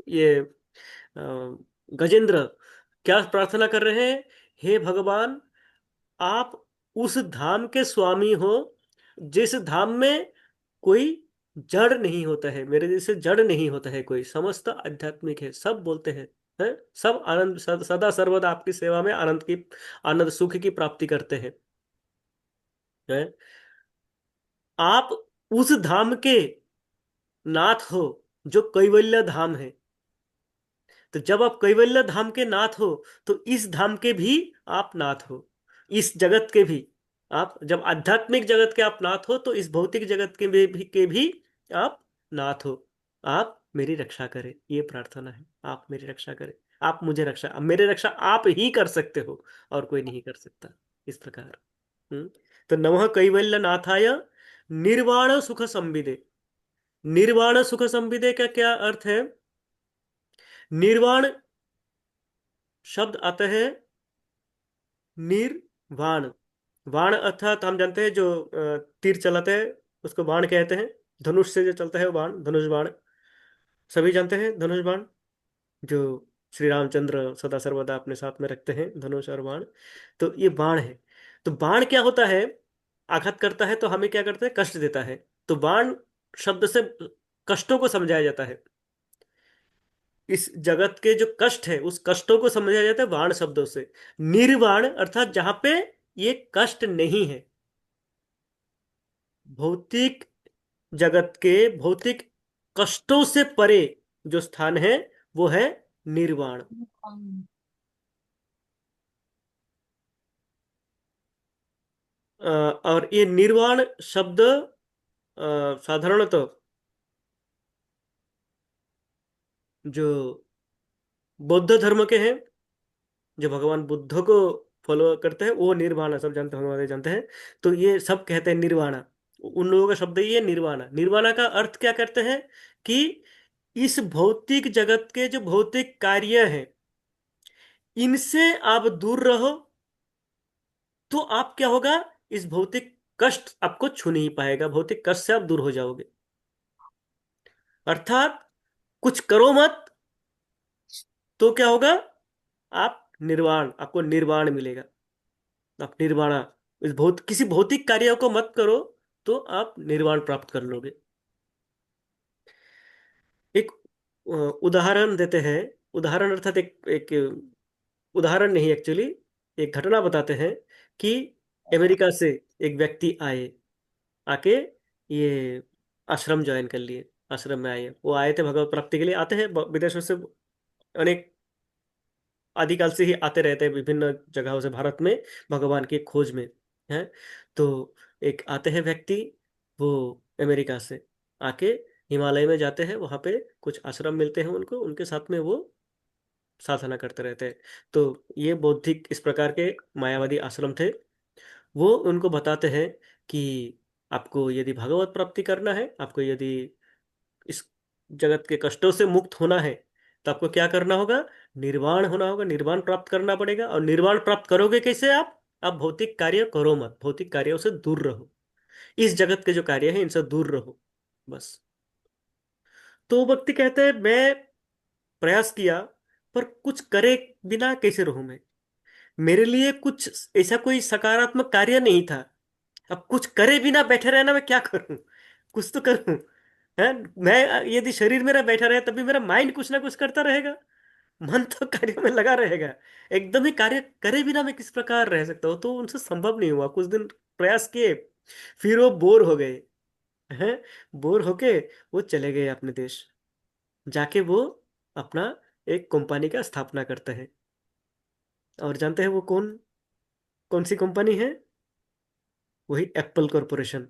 ये गजेंद्र क्या प्रार्थना कर रहे हैं, हे भगवान, आप उस धाम के स्वामी हो जिस धाम में कोई जड़ नहीं होता है, मेरे जैसे जड़ नहीं होता है कोई, समस्त आध्यात्मिक है, सब बोलते हैं, सब आनंद, सदा सर्वदा आपकी सेवा में आनंद की, आनंद सुख की प्राप्ति करते हैं। आप उस धाम के नाथ हो जो कैवल्य धाम है। तो जब आप कैवल्य धाम के नाथ हो, तो इस धाम के भी आप नाथ हो, इस जगत के भी। आप जब आध्यात्मिक जगत के आप नाथ हो, तो इस भौतिक जगत के भी आप नाथ हो। आप मेरी रक्षा करें, ये प्रार्थना है, आप मेरी रक्षा करें, आप मुझे रक्षा, अब मेरे रक्षा आप ही कर सकते हो, और कोई नहीं कर सकता। इस प्रकार। हम्म। तो नमः कैवल्य नाथाय निर्वाण सुख संविदे। निर्वाण सुख संविदे का क्या अर्थ है, निर्वाण शब्द आता है निर्वाण, वाण अर्थात हम जानते हैं जो तीर चलाते हैं उसको बाण कहते हैं, धनुष से जो चलता है वो बाण, धनुष बाण, सभी जानते हैं धनुष बाण, जो श्री रामचंद्र सदा सर्वदा अपने साथ में रखते हैं, धनुष और बाण। तो ये बाण है। तो बाण क्या होता है, आघात करता है तो हमें क्या करता है, कष्ट देता है। तो बाण शब्द से कष्टों को समझाया जाता है। इस जगत के जो कष्ट है उस कष्टों को समझा जाता है बाण शब्दों से। निर्वाण अर्थात जहां पे ये कष्ट नहीं है। भौतिक जगत के भौतिक कष्टों से परे जो स्थान है वो है निर्वाण। और ये निर्वाण शब्द साधारणतः जो बौद्ध धर्म के हैं, जो भगवान बुद्ध को फॉलो करते हैं, वो निर्वाणा सब जानते हैं, हमारे जानते हैं। तो ये सब कहते हैं निर्वाणा। उन लोगों का शब्द ही है निर्वाणा। निर्वाणा का अर्थ क्या करते हैं कि इस भौतिक जगत के जो भौतिक कार्य हैं इनसे आप दूर रहो, तो आप क्या होगा, इस भौतिक कष्ट आपको छू नहीं पाएगा, भौतिक कष्ट से आप दूर हो जाओगे। अर्थात कुछ करो मत, तो क्या होगा, आप निर्वाण, आपको निर्वाण मिलेगा। आप निर्वाणा, इस बहुत किसी भौतिक कार्य को मत करो, तो आप निर्वाण प्राप्त कर लोगे। एक उदाहरण देते हैं। उदाहरण अर्थात एक एक उदाहरण नहीं, एक्चुअली एक घटना बताते हैं कि अमेरिका से एक व्यक्ति आए, आके ये आश्रम ज्वाइन कर लिए। आश्रम में आए, वो आए थे भगवत प्राप्ति के लिए। आते हैं विदेशों से अनेक आदिकाल से ही आते रहते हैं विभिन्न जगहों से भारत में भगवान की खोज में। है तो एक आते हैं व्यक्ति, वो अमेरिका से आके हिमालय में जाते हैं, वहां पे कुछ आश्रम मिलते हैं उनको, उनके साथ में वो साधना करते रहते हैं। तो ये बौद्धिक इस प्रकार के मायावादी आश्रम थे। वो उनको बताते हैं कि आपको यदि भगवत प्राप्ति करना है, आपको यदि इस जगत के कष्टों से मुक्त होना है, तो आपको क्या करना होगा, निर्वाण होना होगा, निर्वाण प्राप्त करना पड़ेगा। और निर्वाण प्राप्त करोगे कैसे आप भौतिक कार्य करो मत, भौतिक कार्यों से दूर रहो, इस जगत के जो कार्य है इनसे दूर रहो, बस। तो वो व्यक्ति कहते हैं मैं प्रयास किया, पर कुछ करे बिना कैसे रहूं मैं, मेरे लिए कुछ ऐसा कोई सकारात्मक कार्य नहीं था। अब कुछ करे बिना बैठे रहना, मैं क्या करूं, कुछ तो करूं। है, मैं यदि शरीर मेरा बैठा रहे तभी मेरा माइंड कुछ ना कुछ करता रहेगा, मन तो कार्य में लगा रहेगा। एकदम ही कार्य करे बिना मैं किस प्रकार रह सकता हूँ। तो उनसे संभव नहीं हुआ, कुछ दिन प्रयास किए, फिर वो बोर हो गए हैं। बोर होके वो चले गए अपने देश। जाके वो अपना एक कंपनी का स्थापना करते हैं। और जानते हैं वो कौन कौन सी कंपनी है, वही एप्पल कॉरपोरेशन,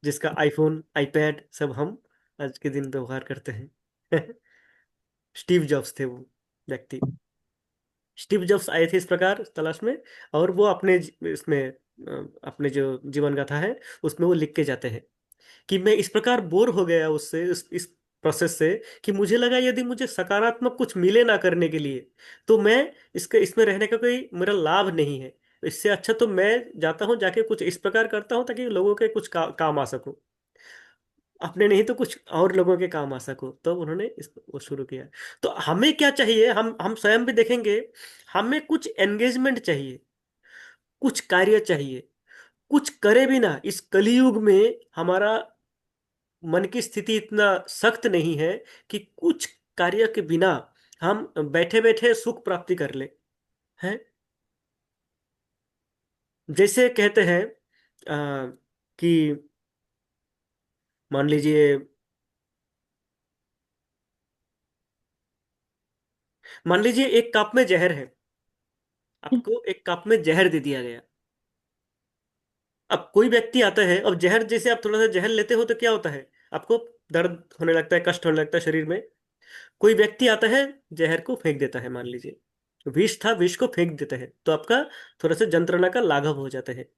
जिसका आईफोन आईपैड सब हम आज के दिन व्यवहार करते हैं। स्टीव जॉब्स थे वो व्यक्ति। स्टीव जॉब्स आए थे इस प्रकार तलाश में, और वो अपने इसमें अपने जो जीवन गाथा है उसमें वो लिख के जाते हैं कि मैं इस प्रकार बोर हो गया उससे, इस प्रोसेस से, कि मुझे लगा यदि मुझे सकारात्मक कुछ मिले ना करने के लिए, तो मैं इसके इसमें रहने का कोई मेरा लाभ नहीं है। इससे अच्छा तो मैं जाता हूँ, जाके कुछ इस प्रकार करता हूँ ताकि लोगों के कुछ काम आ सकूं, अपने नहीं तो कुछ और लोगों के काम आ सको। तो उन्होंने इस वो शुरू किया। तो हमें क्या चाहिए, हम स्वयं भी देखेंगे, हमें कुछ एंगेजमेंट चाहिए, कुछ कार्य चाहिए। कुछ करे भी ना, इस कलयुग में हमारा मन की स्थिति इतना सख्त नहीं है कि कुछ कार्य के बिना हम बैठे बैठे सुख प्राप्ति कर ले। हैं, जैसे कहते हैं कि मान लीजिए, मान लीजिए एक कप में जहर है, आपको एक कप में जहर दे दिया गया। अब कोई व्यक्ति आता है, अब जहर जैसे आप थोड़ा सा जहर लेते हो तो क्या होता है, आपको दर्द होने लगता है, कष्ट होने लगता है शरीर में। कोई व्यक्ति आता है, जहर को फेंक देता है, मान लीजिए विष था, विष को फेंक देता है, तो आपका थोड़ा सा जंत्रणा का लाघव हो जाता है।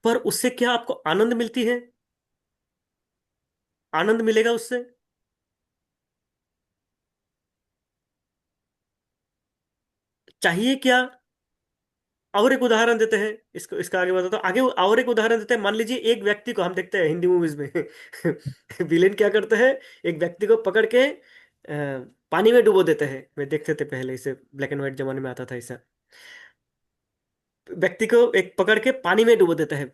पर उससे क्या आपको आनंद मिलती है, आनंद मिलेगा उससे, चाहिए क्या। और एक उदाहरण देते हैं, इसको इसका आगे बताता हूँ। आगे और एक उदाहरण देते हैं, मान लीजिए एक व्यक्ति को हम देखते हैं हिंदी मूवीज में। विलेन क्या करते हैं, एक व्यक्ति को पकड़ के पानी में डुबो देते हैं। मैं देखते थे पहले, इसे ब्लैक एंड व्हाइट जमाने में आता था ऐसा। व्यक्ति को एक पकड़ के पानी में डुबो देता है,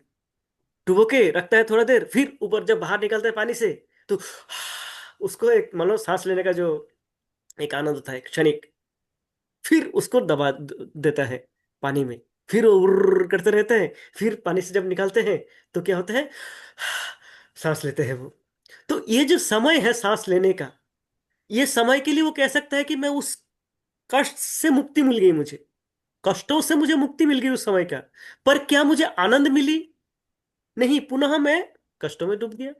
डुबो के रखता है थोड़ा देर, फिर ऊपर जब बाहर निकलता है पानी से, तो उसको एक मतलब सांस लेने का जो एक आनंद होता है क्षणिक, फिर उसको दबा देता है पानी में, फिर वो उर्र करते रहते हैं, फिर पानी से जब निकालते हैं तो क्या होता है, सांस लेते हैं वो। तो ये जो समय है सांस लेने का, ये समय के लिए वो कह सकता है कि मैं उस कष्ट से मुक्ति मिल गई मुझे, कष्टों से मुझे मुक्ति मिल गई उस समय का। पर क्या मुझे आनंद मिली? नहीं, पुनः मैं कष्टों में डूब गया।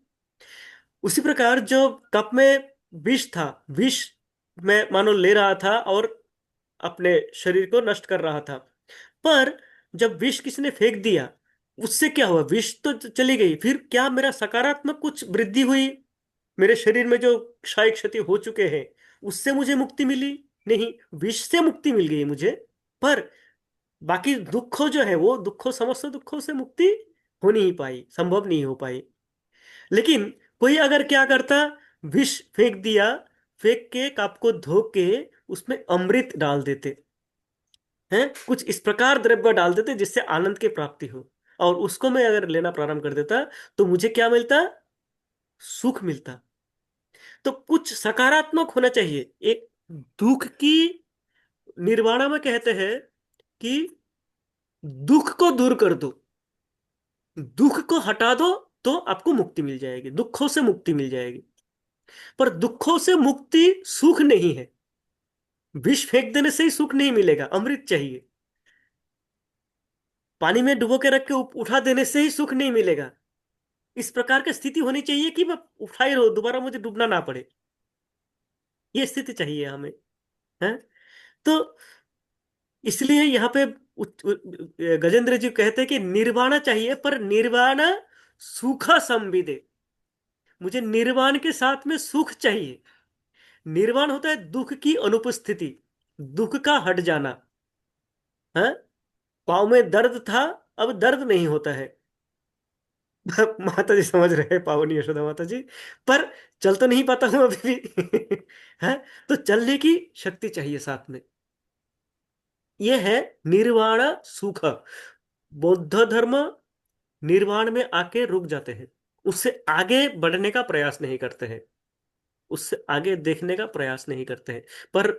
उसी प्रकार जो कप में विष था, विष मैं मानो ले रहा था और अपने शरीर को नष्ट कर रहा था, पर जब विष किसी ने फेंक दिया, उससे क्या हुआ? विष तो चली गई, फिर क्या मेरा सकारात्मक कुछ वृद्धि हुई? मेरे शरीर में जो क्षय क्षति हो चुके हैं उससे मुझे मुक्ति मिली? नहीं, विष से मुक्ति मिल गई मुझे, पर बाकी दुखों जो है, वो दुखों, समस्त दुखों से मुक्ति हो नहीं पाई, संभव नहीं हो पाई। लेकिन कोई अगर क्या करता, विष फेंक दिया, फेंक के कप को धो के उसमें अमृत डाल देते हैं, कुछ इस प्रकार द्रव्य डाल देते जिससे आनंद की प्राप्ति हो, और उसको मैं अगर लेना प्रारंभ कर देता, तो मुझे क्या मिलता? सुख मिलता। तो कुछ सकारात्मक होना चाहिए। एक दुख की, निर्वाणा में कहते हैं कि दुख को दूर कर दो, दुख को हटा दो, तो आपको मुक्ति मिल जाएगी, दुखों से मुक्ति मिल जाएगी। पर दुखों से मुक्ति सुख नहीं है, विष फेंक देने से ही सुख नहीं मिलेगा, अमृत चाहिए। पानी में डुबो के रख के उठा देने से ही सुख नहीं मिलेगा। इस प्रकार की स्थिति होनी चाहिए कि मैं उठा ही रहूं, दोबारा मुझे डूबना ना पड़े, ये स्थिति चाहिए हमें, है। तो इसलिए यहाँ पे गजेंद्र जी कहते हैं कि निर्वाणा चाहिए, पर निर्वाणा सुख संविदे, मुझे निर्वाण के साथ में सुख चाहिए। निर्वाण होता है दुख की अनुपस्थिति, दुख का हट जाना, है। पाँव में दर्द था, अब दर्द नहीं होता है। माता जी समझ रहे हैं, पावनी यशोदा माता जी। पर चल तो नहीं पाता हूं अभी भी है, तो चलने की शक्ति चाहिए साथ में। यह है निर्वाण सुख। बौद्ध धर्म निर्वाण में आके रुक जाते हैं, उससे आगे बढ़ने का प्रयास नहीं करते हैं, उससे आगे देखने का प्रयास नहीं करते हैं। पर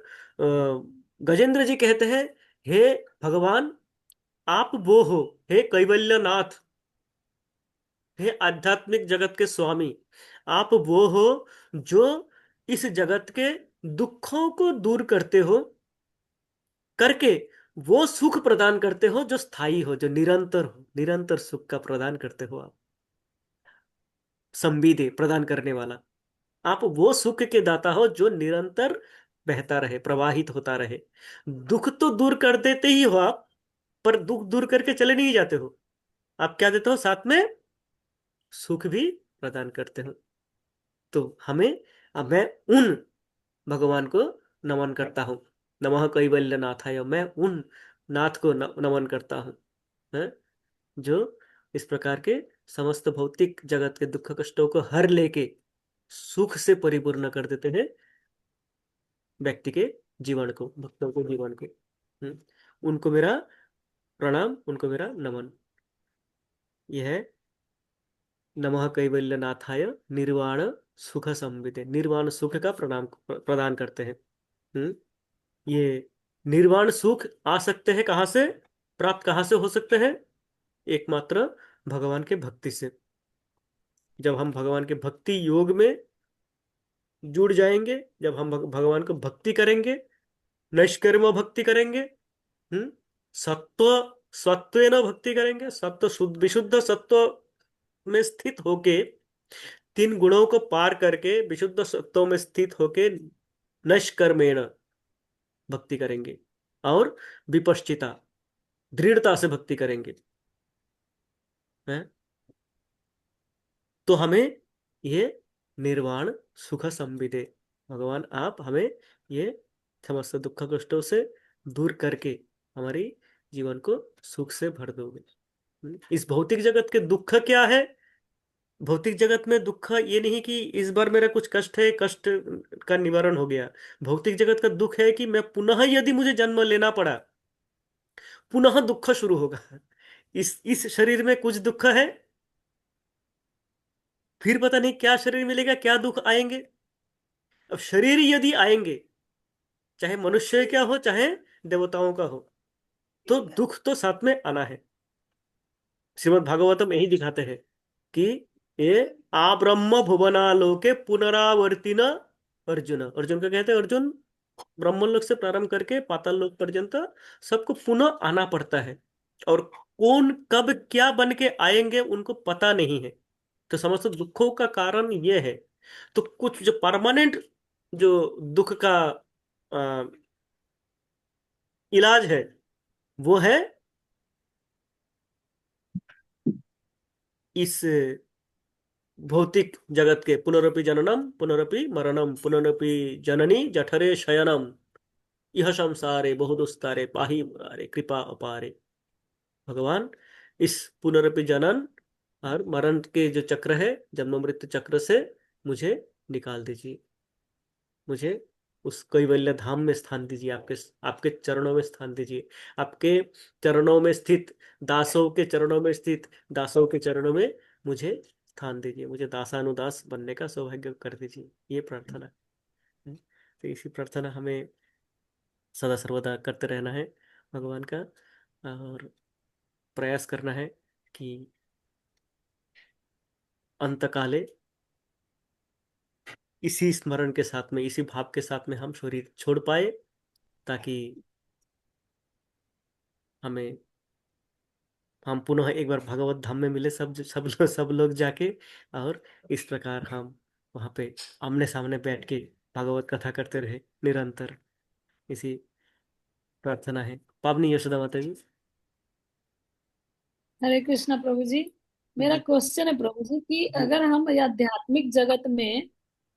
गजेंद्र जी कहते हैं, हे भगवान, आप वो हो, हे कैवल्यनाथ, हे आध्यात्मिक जगत के स्वामी, आप वो हो जो इस जगत के दुखों को दूर करते हो, करके वो सुख प्रदान करते हो जो स्थायी हो, जो निरंतर हो, निरंतर सुख का प्रदान करते हो आप, संविदे, प्रदान करने वाला। आप वो सुख के दाता हो जो निरंतर बहता रहे, प्रवाहित होता रहे। दुख तो दूर कर देते ही हो आप, पर दुख दूर करके चले नहीं जाते हो, आप क्या देते हो साथ में? सुख भी प्रदान करते हो। तो हमें, अब मैं उन भगवान को नमन करता हूँ, नमः कैवल्य नाथाय, मैं उन नाथ को नमन करता हूँ, हैं, जो इस प्रकार के समस्त भौतिक जगत के दुख कष्टों को हर लेके सुख से परिपूर्ण कर देते हैं व्यक्ति के जीवन को, भक्तों को, जीवन को। उनको मेरा प्रणाम, उनको मेरा नमन। यह है नमः कैवल्य नाथाय निर्वाण सुख संविदे, निर्वाण सुख का प्रणाम प्रदान करते हैं। हम्म ये निर्वाण सुख आ सकते हैं कहाँ से, प्राप्त कहाँ से हो सकते हैं? एकमात्र भगवान के भक्ति से। जब हम भगवान के भक्ति योग में जुड़ जाएंगे, जब हम भगवान को भक्ति करेंगे, नैष्कर्म भक्ति करेंगे, हम्म सत्व, सत्वेन भक्ति करेंगे, सत्व शुद्ध विशुद्ध सत्व में स्थित होके, तीन गुणों को पार करके विशुद्ध सत्व में स्थित होके नैष्कर्मेण भक्ति करेंगे, और विपश्चिता, दृढ़ता से भक्ति करेंगे, हैं? तो हमें ये निर्वाण सुख संविदे, भगवान आप हमें ये समस्त दुख कष्टों से दूर करके हमारी जीवन को सुख से भर दोगे। इस भौतिक जगत के दुख क्या है? भौतिक जगत में दुख ये नहीं कि इस बार मेरा कुछ कष्ट है, कष्ट का निवारण हो गया। भौतिक जगत का दुख है कि मैं पुनः, यदि मुझे जन्म लेना पड़ा, पुनः दुख शुरू होगा। इस शरीर में कुछ दुख है, फिर पता नहीं क्या शरीर मिलेगा, क्या दुख आएंगे। अब शरीर यदि आएंगे, चाहे मनुष्य क्या हो चाहे देवताओं का हो, तो दुख तो साथ में आना है। श्रीमद् भागवतम यही दिखाते हैं कि ये आ ब्रह्म भुवनालोके पुनरावर्तिन अर्जुन। अर्जुन का कहते हैं, अर्जुन ब्रह्मलोक से प्रारंभ करके पाताल लोक पर्यंत सबको पुनः आना पड़ता है, और कौन कब क्या बन के आएंगे उनको पता नहीं है। तो समस्त दुखों का कारण ये है। तो कुछ जो परमानेंट जो दुख का अ, इलाज है, वो है इस भौतिक जगत के पुनरपि जननम पुनरपि मरणम पुनरपि जननी जठरे शयनम यह संसारे बहुदुस्तारे पाहि मुरारे कृपा अपारे। भगवान, इस पुनरपि जनन और मरण के जो चक्र है, जन्म मृत्यु चक्र से मुझे निकाल दीजिए। मुझे उस कैवल्य धाम में स्थान दीजिए, आपके आपके चरणों में स्थान दीजिए। आपके चरणों में स्थित, दासों के चरणों में स्थित, दासों के चरणों में मुझे स्थान दीजिए। मुझे दासानुदास बनने का सौभाग्य कर दीजिए, ये प्रार्थना है। तो इसी प्रार्थना हमें सदा सर्वदा करते रहना है भगवान का, और प्रयास करना है कि अंत काले इसी स्मरण के साथ में, इसी भाव के साथ में हम शरीर छोड़ पाए, ताकि हमें, हम पुनः एक बार भगवत धाम में मिले, सब लोग जाके, और इस प्रकार हम वहाँ पे आमने सामने बैठ के भागवत कथा करते रहे निरंतर। इसी प्रार्थना है। पावनी यशोदा माता जी। हरे कृष्णा प्रभु जी। मेरा जी। क्वेश्चन है प्रभु जी कि हम्म। अगर हम आध्यात्मिक जगत में,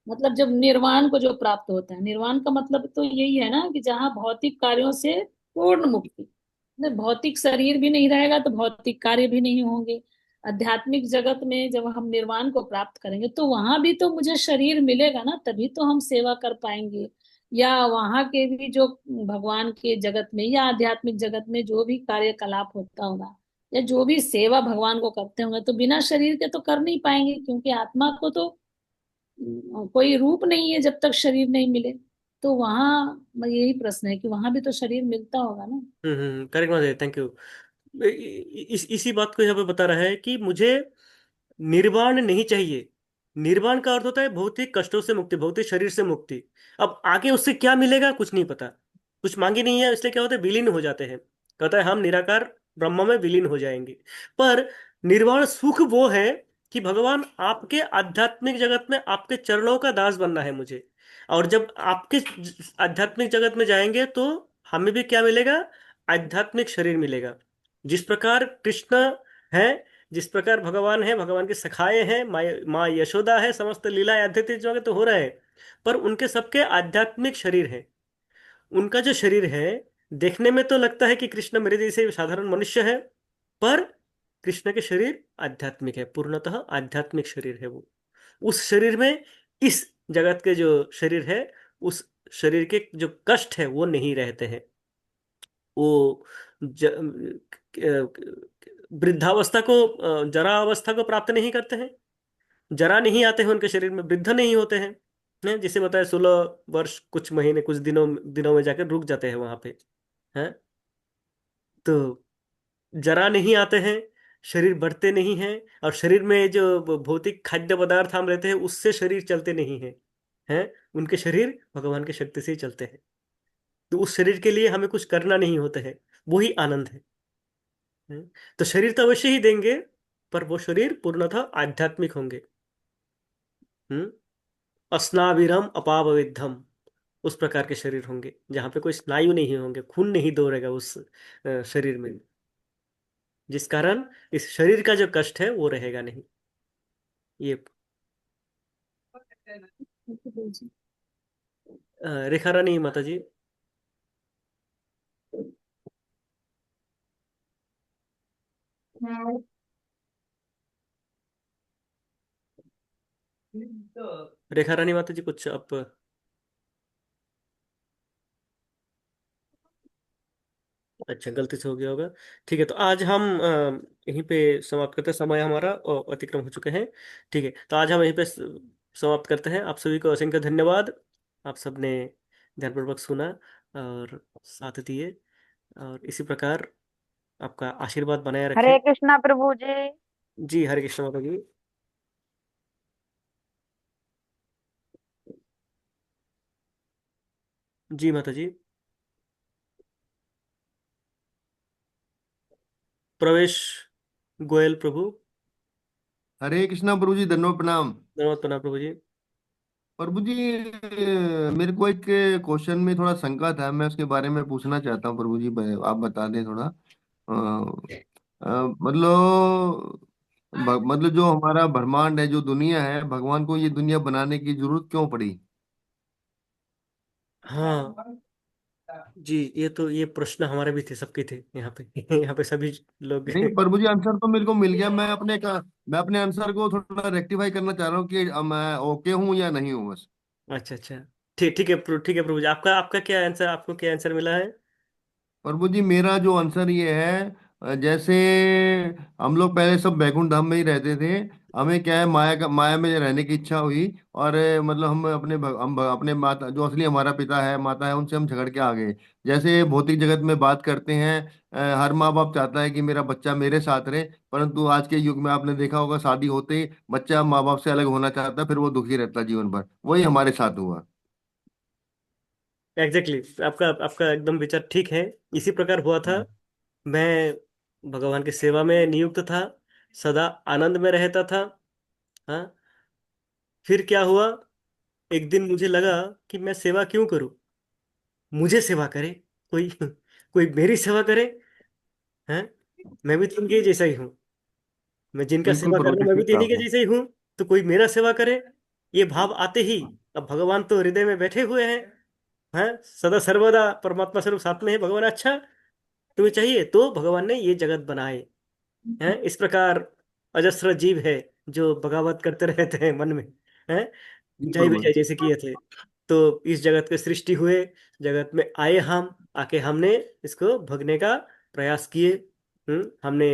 मतलब जब निर्वाण को जो प्राप्त होता है, निर्वाण का मतलब तो यही है ना कि जहाँ भौतिक कार्यों से पूर्ण मुक्ति, मतलब भौतिक शरीर भी नहीं रहेगा तो भौतिक कार्य भी नहीं होंगे। आध्यात्मिक जगत में जब हम निर्वाण को प्राप्त करेंगे तो वहां भी तो मुझे शरीर मिलेगा ना, तभी तो हम सेवा कर पाएंगे। या वहां के भी जो भगवान के जगत में या आध्यात्मिक जगत में जो भी कार्यकलाप होता होगा, या जो भी सेवा भगवान को करते होंगे, तो बिना शरीर के तो कर नहीं पाएंगे, क्योंकि आत्मा को तो कोई रूप नहीं है जब तक शरीर नहीं मिले। तो वहां यही प्रश्न है कि वहां भी तो शरीर मिलता होगा ना। करेक्ट माता जी, थैंक यू। इसी बात को यहाँ पे बता रहा है कि मुझे निर्वाण नहीं चाहिए। निर्वाण का अर्थ होता है भौतिक कष्टों से मुक्ति, भौतिक शरीर से मुक्ति। अब आगे उससे क्या मिलेगा कुछ नहीं पता, कुछ मांगी नहीं है, इसलिए क्या होता है, विलीन हो जाते हैं। कहता है हम निराकार ब्रह्म में विलीन हो जाएंगे। पर निर्वाण सुख वो है कि भगवान आपके आध्यात्मिक जगत में आपके चरणों का दास बनना है मुझे। और जब आपके आध्यात्मिक जगत में जाएंगे तो हमें भी क्या मिलेगा, आध्यात्मिक शरीर मिलेगा। जिस प्रकार कृष्ण है, जिस प्रकार भगवान है, भगवान के सखाए हैं, माँ माँ यशोदा है, समस्त लीला आध्यात्मिक जगत तो हो रहा है, पर उनके सबके आध्यात्मिक शरीर है। उनका जो शरीर है, देखने में तो लगता है कि कृष्ण मेरे जैसे साधारण मनुष्य है, पर कृष्ण के शरीर आध्यात्मिक है, पूर्णतः आध्यात्मिक शरीर है वो। उस शरीर में, इस जगत के जो शरीर है, उस शरीर के जो कष्ट है वो नहीं रहते हैं। वो वृद्धावस्था को, जरा अवस्था को प्राप्त नहीं करते हैं। जरा नहीं आते हैं उनके शरीर में, वृद्ध नहीं होते हैं। जिसे बताया 16 वर्ष कुछ महीने कुछ दिनों दिनों में जाकर रुक जाते हैं वहां पे। हैं। तो जरा नहीं आते हैं, शरीर बढ़ते नहीं हैं, और शरीर में जो भौतिक खाद्य पदार्थ हम लेते हैं उससे शरीर चलते नहीं हैं। हैं। उनके शरीर भगवान की शक्ति से ही चलते हैं। तो उस शरीर के लिए हमें कुछ करना नहीं होता है, वही आनंद है। हैं? तो शरीर तो अवश्य ही देंगे, पर वो शरीर पूर्णतः आध्यात्मिक होंगे। हम्म। अस्नाविरम अपावविद्धम, उस प्रकार के शरीर होंगे जहां पे कोई स्नायु नहीं होंगे, खून नहीं दौड़ेगा उस शरीर में। जिस कारण इस शरीर का जो कष्ट है वो रहेगा नहीं। ये रेखा रानी माता जी। रेखा रानी माता जी कुछ आप। अच्छा, गलती से हो गया होगा। ठीक है, तो आज हम यहीं पे समाप्त करते हैं, समय हमारा अतिक्रम हो चुके हैं। ठीक है, तो आज हम यहीं पे समाप्त करते हैं। आप सभी को असंख्य धन्यवाद। आप सबने ध्यानपूर्वक सुना और साथ दिए, और इसी प्रकार आपका आशीर्वाद बनाए रखे। हरे कृष्णा प्रभु जी। जी, हरे कृष्ण माता जी। जी माता जी। प्रवेश गोयल प्रभु। हरे कृष्णा प्रभु जी, धन्यवाद, प्रणाम। धन्यवाद प्रणाम प्रभु जी। प्रभु जी, मेरे को एक क्वेश्चन में थोड़ा शंका था, मैं उसके बारे में पूछना चाहता हूँ प्रभु जी, आप बता दें थोड़ा। मतलब मतलब जो हमारा ब्रह्मांड है, जो दुनिया है, भगवान को ये दुनिया बनाने की जरूरत क्यों पड़ी? हाँ जी, ये प्रश्न हमारे भी थे, सबके थे यहाँ पे। यहाँ पे सभी लोग। नहीं प्रभु जी, आंसर तो मेरे को मिल गया। मैं अपने आंसर को थोड़ा रेक्टिफाई करना चाह रहा हूँ कि मैं ओके हूँ या नहीं हूँ, बस। अच्छा अच्छा, ठीक ठीक है ठीक है प्रभु जी, आपका आपका क्या आंसर, आपको क्या आंसर मिला है? प्रभु जी, मेरा जो आंसर ये है, जैसे हम लोग पहले सब बैकुंठ धाम में ही रहते थे। हमें क्या है, माया में रहने की इच्छा हुई। और मतलब हम अपने माता, जो असली हमारा पिता है, माता है, उनसे हम झगड़ के आ गए। जैसे भौतिक जगत में बात करते हैं, हर माँ बाप चाहता है कि मेरा बच्चा मेरे साथ रहे। परंतु आज के युग में आपने देखा होगा, शादी होते ही बच्चा माँ बाप से अलग होना चाहता है, फिर वो दुखी रहता है जीवन भर। वही हमारे साथ हुआ। एग्जैक्टली exactly, आपका आपका एकदम विचार ठीक है। इसी प्रकार हुआ था। मैं भगवान की सेवा में नियुक्त था, सदा आनंद में रहता था। हाँ, फिर क्या हुआ, एक दिन मुझे लगा कि मैं सेवा क्यों करूं, मुझे सेवा करे कोई। कोई मेरी सेवा करे। हैं, मैं भी तो उनके जैसा ही हूँ, मैं जिनका बिल्कुल सेवा कर प्रभु रहा जी, हूँ मैं भी ठीक तो कहा इन्हीं के आपने। जैसा ही हूँ। तो कोई मेरा सेवा करे, ये भाव आते ही, अब भगवान तो हृदय में बैठे हुए हैं। हैं, सदा सर्वदा परमात्मा स्वरूप साथ में है भगवान। अच्छा, तुम्हें चाहिए तो भगवान ने ये जगत बनाए हैं। इस प्रकार अजस्र जीव है जो बगावत करते रहते हैं मन में। हैं, जी जय प्रभु। विजय जैसे किए थे। तो इस जगत के सृष्टि हुए, जगत में आए हम, आके हमने इसको भगने का प्रयास किए। हमने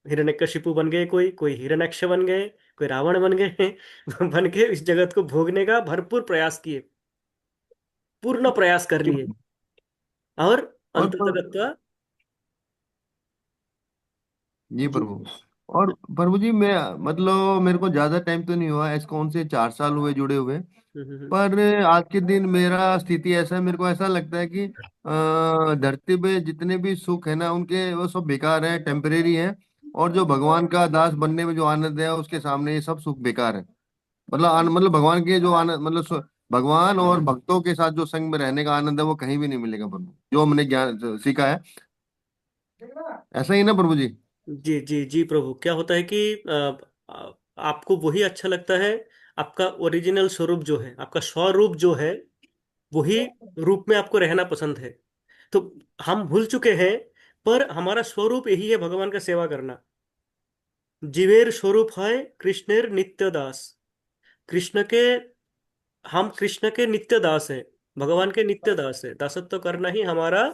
हिरण्यकशिपु बन गए, कोई कोई हिरण्यक्ष बन गए, कोई रावण बन गए। बन के इस जगत को भोगने का भरपूर प्रयास किए, पूर्ण प्रयास कर जी लिए। और और अंत तक। जी जी। प्रभु। और प्रभु जी, मैं मतलब मेरे को ज्यादा टाइम तो नहीं हुआ, कौन से 4 साल हुए जुड़े हुए। हम्म। पर आज के दिन मेरा स्थिति ऐसा है, मेरे को ऐसा लगता है कि धरती पे जितने भी सुख है ना, उनके वो सब बेकार है, टेम्परेरी है। और जो भगवान का दास बनने में जो आनंद है, उसके सामने ये सब सुख बेकार है। मतलब मतलब भगवान के जो आनंद, मतलब भगवान और भक्तों के साथ जो संग में रहने का आनंद है, वो कहीं भी नहीं मिलेगा प्रभु, जो हमने ज्ञान सीखा है। ऐसा ही ना प्रभु जी? जी जी जी प्रभु, क्या होता है कि आपको वही अच्छा लगता है, आपका ओरिजिनल स्वरूप जो है, आपका स्वरूप जो है, वही रूप में आपको रहना पसंद है। तो हम भूल चुके हैं, पर हमारा स्वरूप यही है, भगवान का सेवा करना। जीवेर स्वरूप है कृष्णेर नित्य दास। कृष्ण के, हम कृष्ण के नित्य दास हैं, भगवान के नित्य दास है। दासत्व करना ही हमारा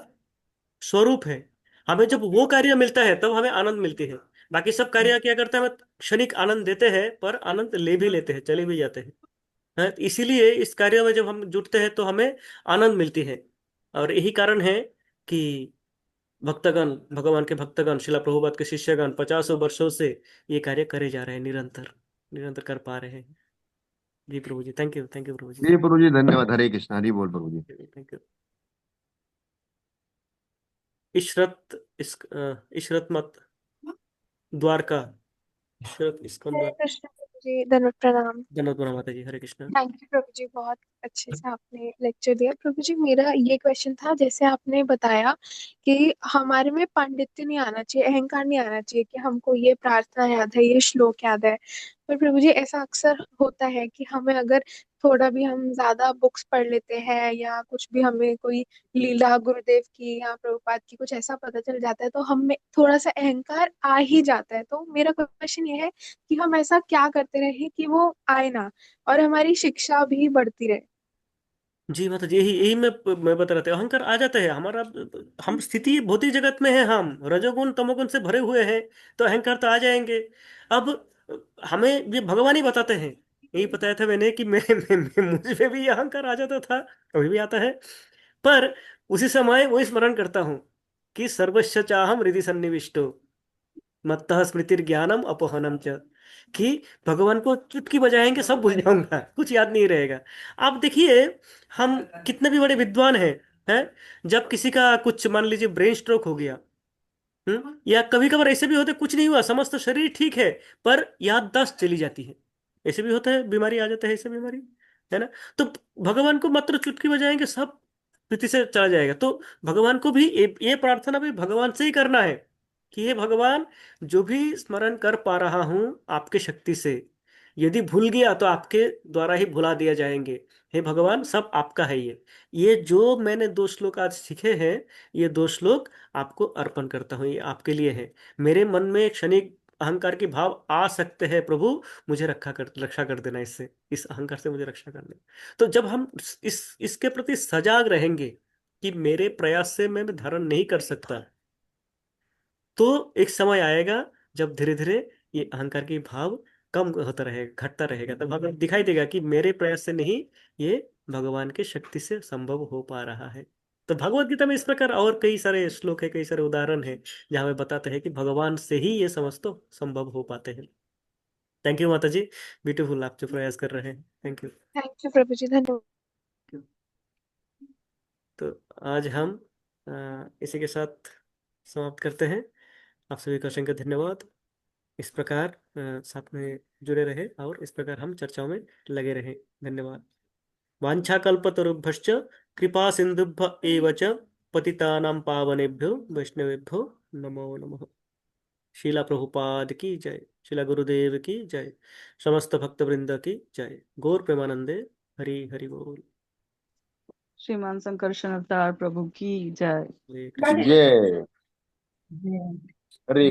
स्वरूप है। हमें जब वो कार्य मिलता है तब हमें आनंद मिलती है। बाकी सब कार्य क्या करते हैं, हमें क्षणिक आनंद देते हैं, पर आनंद ले भी लेते हैं, चले भी जाते हैं। हैं? तो इसीलिए इस कार्य में जब हम जुटते हैं तो हमें आनंद मिलती है। और यही कारण है कि भक्तगण, भगवान के भक्तगण, शिला प्रभुपाद के शिष्यगण 50 वर्षों से ये कार्य करे जा रहे हैं, निरंतर निरंतर कर पा रहे हैं। जी प्रभु जी, थैंक यू प्रभु जी। जी प्रभु जी, धन्यवाद। हरे कृष्ण, हरि बोल प्रभु जी। Thank you. इशरत मत द्वारका, इशरत इस्कन हरे द्वारका। कृष्ण प्रभु जी, धन्यवाद, प्रणाम। धन्यवाद प्रणाम माता जी, हरे कृष्ण। थैंक यू प्रभु जी, बहुत अच्छे से आपने लेक्चर दिया। प्रभु जी, मेरा ये क्वेश्चन था, जैसे आपने बताया कि हमारे में पांडित्य नहीं आना चाहिए, अहंकार नहीं आना चाहिए कि हमको ये प्रार्थना याद है, ये श्लोक याद है। पर प्रभु जी, ऐसा अक्सर होता है कि हमें अगर थोड़ा भी हम ज्यादा बुक्स पढ़ लेते हैं, या कुछ भी हमें कोई लीला गुरुदेव की या प्रभुपाद की कुछ ऐसा पता चल जाता है, तो हम में थोड़ा सा अहंकार आ ही जाता है। तो मेरा क्वेश्चन ये है कि हम ऐसा क्या करते रहे कि वो आए ना, और हमारी शिक्षा भी बढ़ती रहे। जी माता जी, यही यही मैं बता रहा था, अहंकार आ जाता है हमारा। हम स्थिति भौतिक जगत में है, हम रजोगुण तमोगुण से भरे हुए हैं, तो अहंकार तो आ जाएंगे। अब हमें ये भगवान ही बताते हैं, यही बताया था मैंने कि मुझ पे भी ये अहंकार आ जाता था, अभी भी आता है। पर उसी समय वही स्मरण करता हूँ कि सर्वस्य चाहम हृदि सन्निविष्टो मत्तः स्मृतिर ज्ञानम अपहनम च, कि भगवान को चुटकी बजाएंगे सब भूल जाऊंगा, कुछ याद नहीं रहेगा। आप देखिए, हम कितने भी बड़े विद्वान हैं, जब किसी का कुछ मान लीजिए ब्रेन स्ट्रोक हो गया, या कभी कभार ऐसे भी होते कुछ नहीं हुआ, समस्त शरीर ठीक है, पर याददाश्त चली जाती है, ऐसे भी होता है, बीमारी आ जाता है, ऐसे बीमारी, है ना। तो भगवान को मात्र चुटकी बजाएंगे सब प्रीति से चला जाएगा। तो भगवान को भी ये प्रार्थना भी भगवान से ही करना है कि हे भगवान, जो भी स्मरण कर पा रहा हूं आपके शक्ति से, यदि भूल गया तो आपके द्वारा ही भुला दिया जाएंगे। हे भगवान, सब आपका है। ये जो मैंने 2 श्लोक आज सीखे हैं, ये 2 श्लोक आपको अर्पण करता हूँ, ये आपके लिए है। मेरे मन में क्षणिक अहंकार के भाव आ सकते हैं प्रभु, मुझे रक्षा कर देना, इससे, इस अहंकार से मुझे रक्षा करना। तो जब हम इसके प्रति सजाग रहेंगे कि मेरे प्रयास से मैं धारण नहीं कर सकता, तो एक समय आएगा जब धीरे धीरे ये अहंकार की भाव कम होता रहेगा, घटता रहेगा, तब हमें दिखाई देगा कि मेरे प्रयास से नहीं, ये भगवान की शक्ति से संभव हो पा रहा है। तो भगवत गीता में इस प्रकार और कई सारे श्लोक है, कई सारे उदाहरण है, जहाँ हमें बताते हैं कि भगवान से ही ये समस्त संभव हो पाते हैं। थैंक यू माता जी, ब्यूटीफुल, आप जो प्रयास कर रहे हैं, थैंक यू। थैंक यू प्रभु जी, धन्यवाद। तो आज हम इसी के साथ समाप्त करते हैं। आप सभी का अशंका धन्यवाद। इस प्रकार साथ में जुड़े रहे और इस प्रकार हम चर्चाओं में लगे रहे। धन्यवाद। वाञ्छाकल्पतरुभ्यश्च कृपा सिन्धुभ्य एव च पतितानां पावनेभ्यो वैष्णवेभ्यो नमो नमः। शीला प्रभुपाद की जय, शीला गुरुदेव की जय, समस्त भक्त वृंद की जय। गौर प्रेमानंदे, हरि हरि बोल। श्रीमान शंकरशन अवतार प्रभु की जय। हरे कृष्ण। जय। जय। हरे